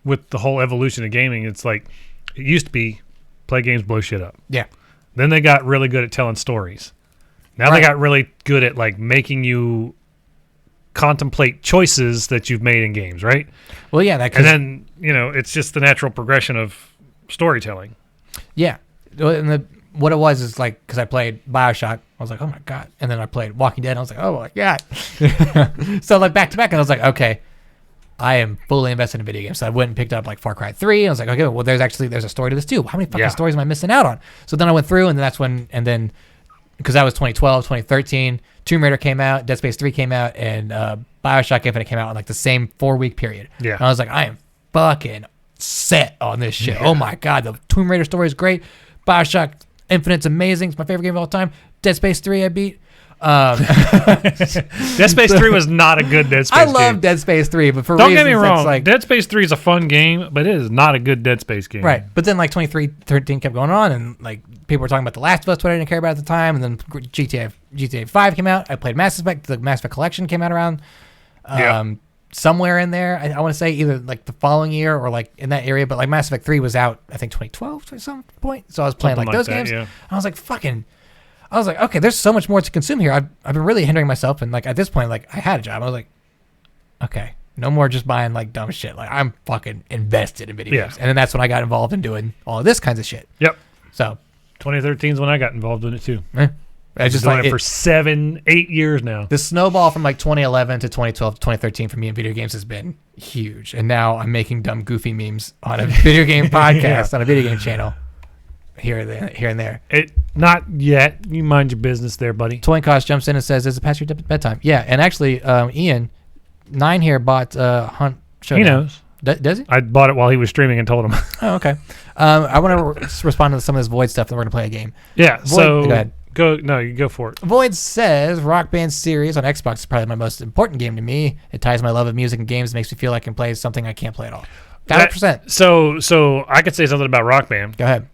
with the whole evolution of gaming. It's like it used to be play games, blow shit up. Yeah. Then they got really good at telling stories. Now they got really good at like making you contemplate choices that you've made in games, right? Well, yeah, and then it's just the natural progression of storytelling. Yeah, and what it was is like because I played BioShock, I was like, oh my god, and then I played Walking Dead, and I was like, oh my god. So like back to back, and I was like, okay, I am fully invested in video games. So I went and picked up like Far Cry 3, and I was like, okay, well there's a story to this too. How many fucking stories am I missing out on? So then I went through, and then that's when, and then because that was 2012, 2013. Tomb Raider came out, Dead Space 3 came out, and BioShock Infinite came out in like the same 4-week period. Yeah. And I was like, I am fucking set on this shit. Yeah. Oh my god, the Tomb Raider story is great. BioShock Infinite's amazing. It's my favorite game of all time. Dead Space 3 I beat. Dead Space 3 was not a good Dead Space game. I love Dead Space 3, but for don't reasons, get me wrong, like, Dead Space 3 is a fun game, but it is not a good Dead Space game. Right. But then like 13 kept going on, and like people were talking about The Last of Us, what I didn't care about at the time, and then GTA 5 came out. I played Mass Effect. The Mass Effect Collection came out around somewhere in there. I want to say either like the following year or like in that area, but like Mass Effect 3 was out I think 2012 at some point. So I was playing like those games. Yeah. I was like, okay, there's so much more to consume here. I've been really hindering myself, and like at this point, like I had a job. I was like, okay, no more just buying like dumb shit. Like I'm fucking invested in video games, and then that's when I got involved in doing all of this kinds of shit. Yep. So 2013 is when I got involved in it too. I just doing it for 7-8 years now. The snowball from like 2011 to 2012 to 202013 for me in video games has been huge, and now I'm making dumb, goofy memes on a video game podcast on a video game channel. Here and there. Not yet. You mind your business there, buddy. Toy Cost jumps in and says, "Is it past your bedtime?" Yeah, and actually, Ian, 9 here bought Hunt Showdown. He knows. Does he? I bought it while he was streaming and told him. Oh, okay. I want to respond to some of this Void stuff, and we're gonna play a game. Yeah. Void, so go ahead. You go for it. Void says Rock Band series on Xbox is probably my most important game to me. It ties my love of music and games, makes me feel like I can play something I can't play at all. 100%. So I could say something about Rock Band. Go ahead.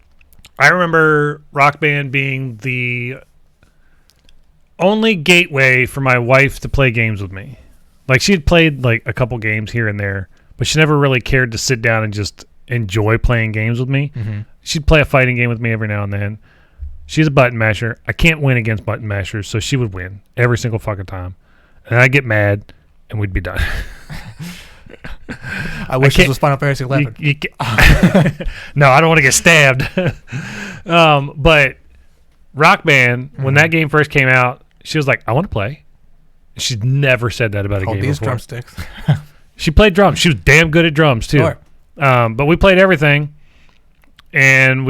I remember Rock Band being the only gateway for my wife to play games with me. Like she had played like a couple games here and there, but she never really cared to sit down and just enjoy playing games with me. Mm-hmm. She'd play a fighting game with me every now and then. She's a button masher. I can't win against button mashers, so she would win every single fucking time. And I'd get mad, and we'd be done. I wish this was Final Fantasy 11. No, I don't want to get stabbed. But Rock Band, when that game first came out, she was like, I want to play. She'd never said that about a game these before. Drumsticks. She played drums. She was damn good at drums, too. Sure. But we played everything. And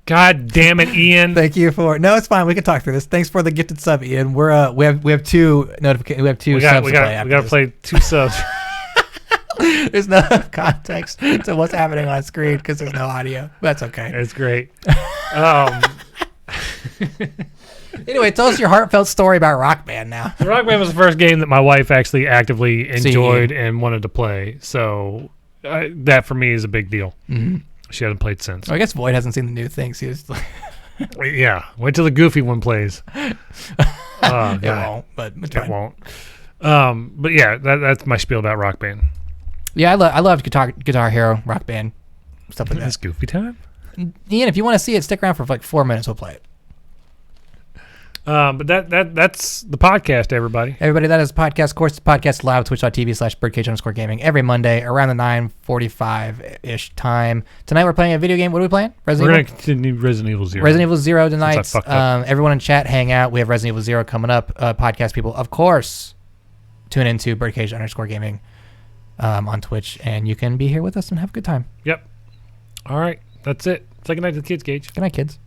God damn it, Ian. Thank you for no, it's fine. We can talk through this. Thanks for the gifted sub, Ian. We have two notifications. We have two subs to play. We got to play 2 subs. There's no context to what's happening on screen because there's no audio. That's okay. It's great. Anyway, tell us your heartfelt story about Rock Band now. Rock Band was the first game that my wife actually actively enjoyed and wanted to play. So that for me is a big deal. Mm-hmm. She hasn't played since. Well, I guess Void hasn't seen the new things. He was like yeah, wait till the goofy one plays. It won't, but it won't. But yeah, that's my spiel about Rock Band. Yeah, I love Guitar Hero, Rock Band, stuff like that. It's goofy time. Ian, if you want to see it, stick around for like 4 minutes. We'll play it. But that's the podcast, everybody. Everybody, that is podcast. Of course, the podcast live twitch.tv/birdcage_gaming every Monday around the 9:45-ish time. Tonight we're playing a video game. What are we playing? We're going to continue Resident Evil 0. Resident Evil 0 tonight. Everyone in chat, hang out. We have Resident Evil 0 coming up. Podcast people, of course, tune into birdcage_gaming on Twitch, and you can be here with us and have a good time. Yep. All right. That's it. Say good night to the kids, Gage. Good night, kids.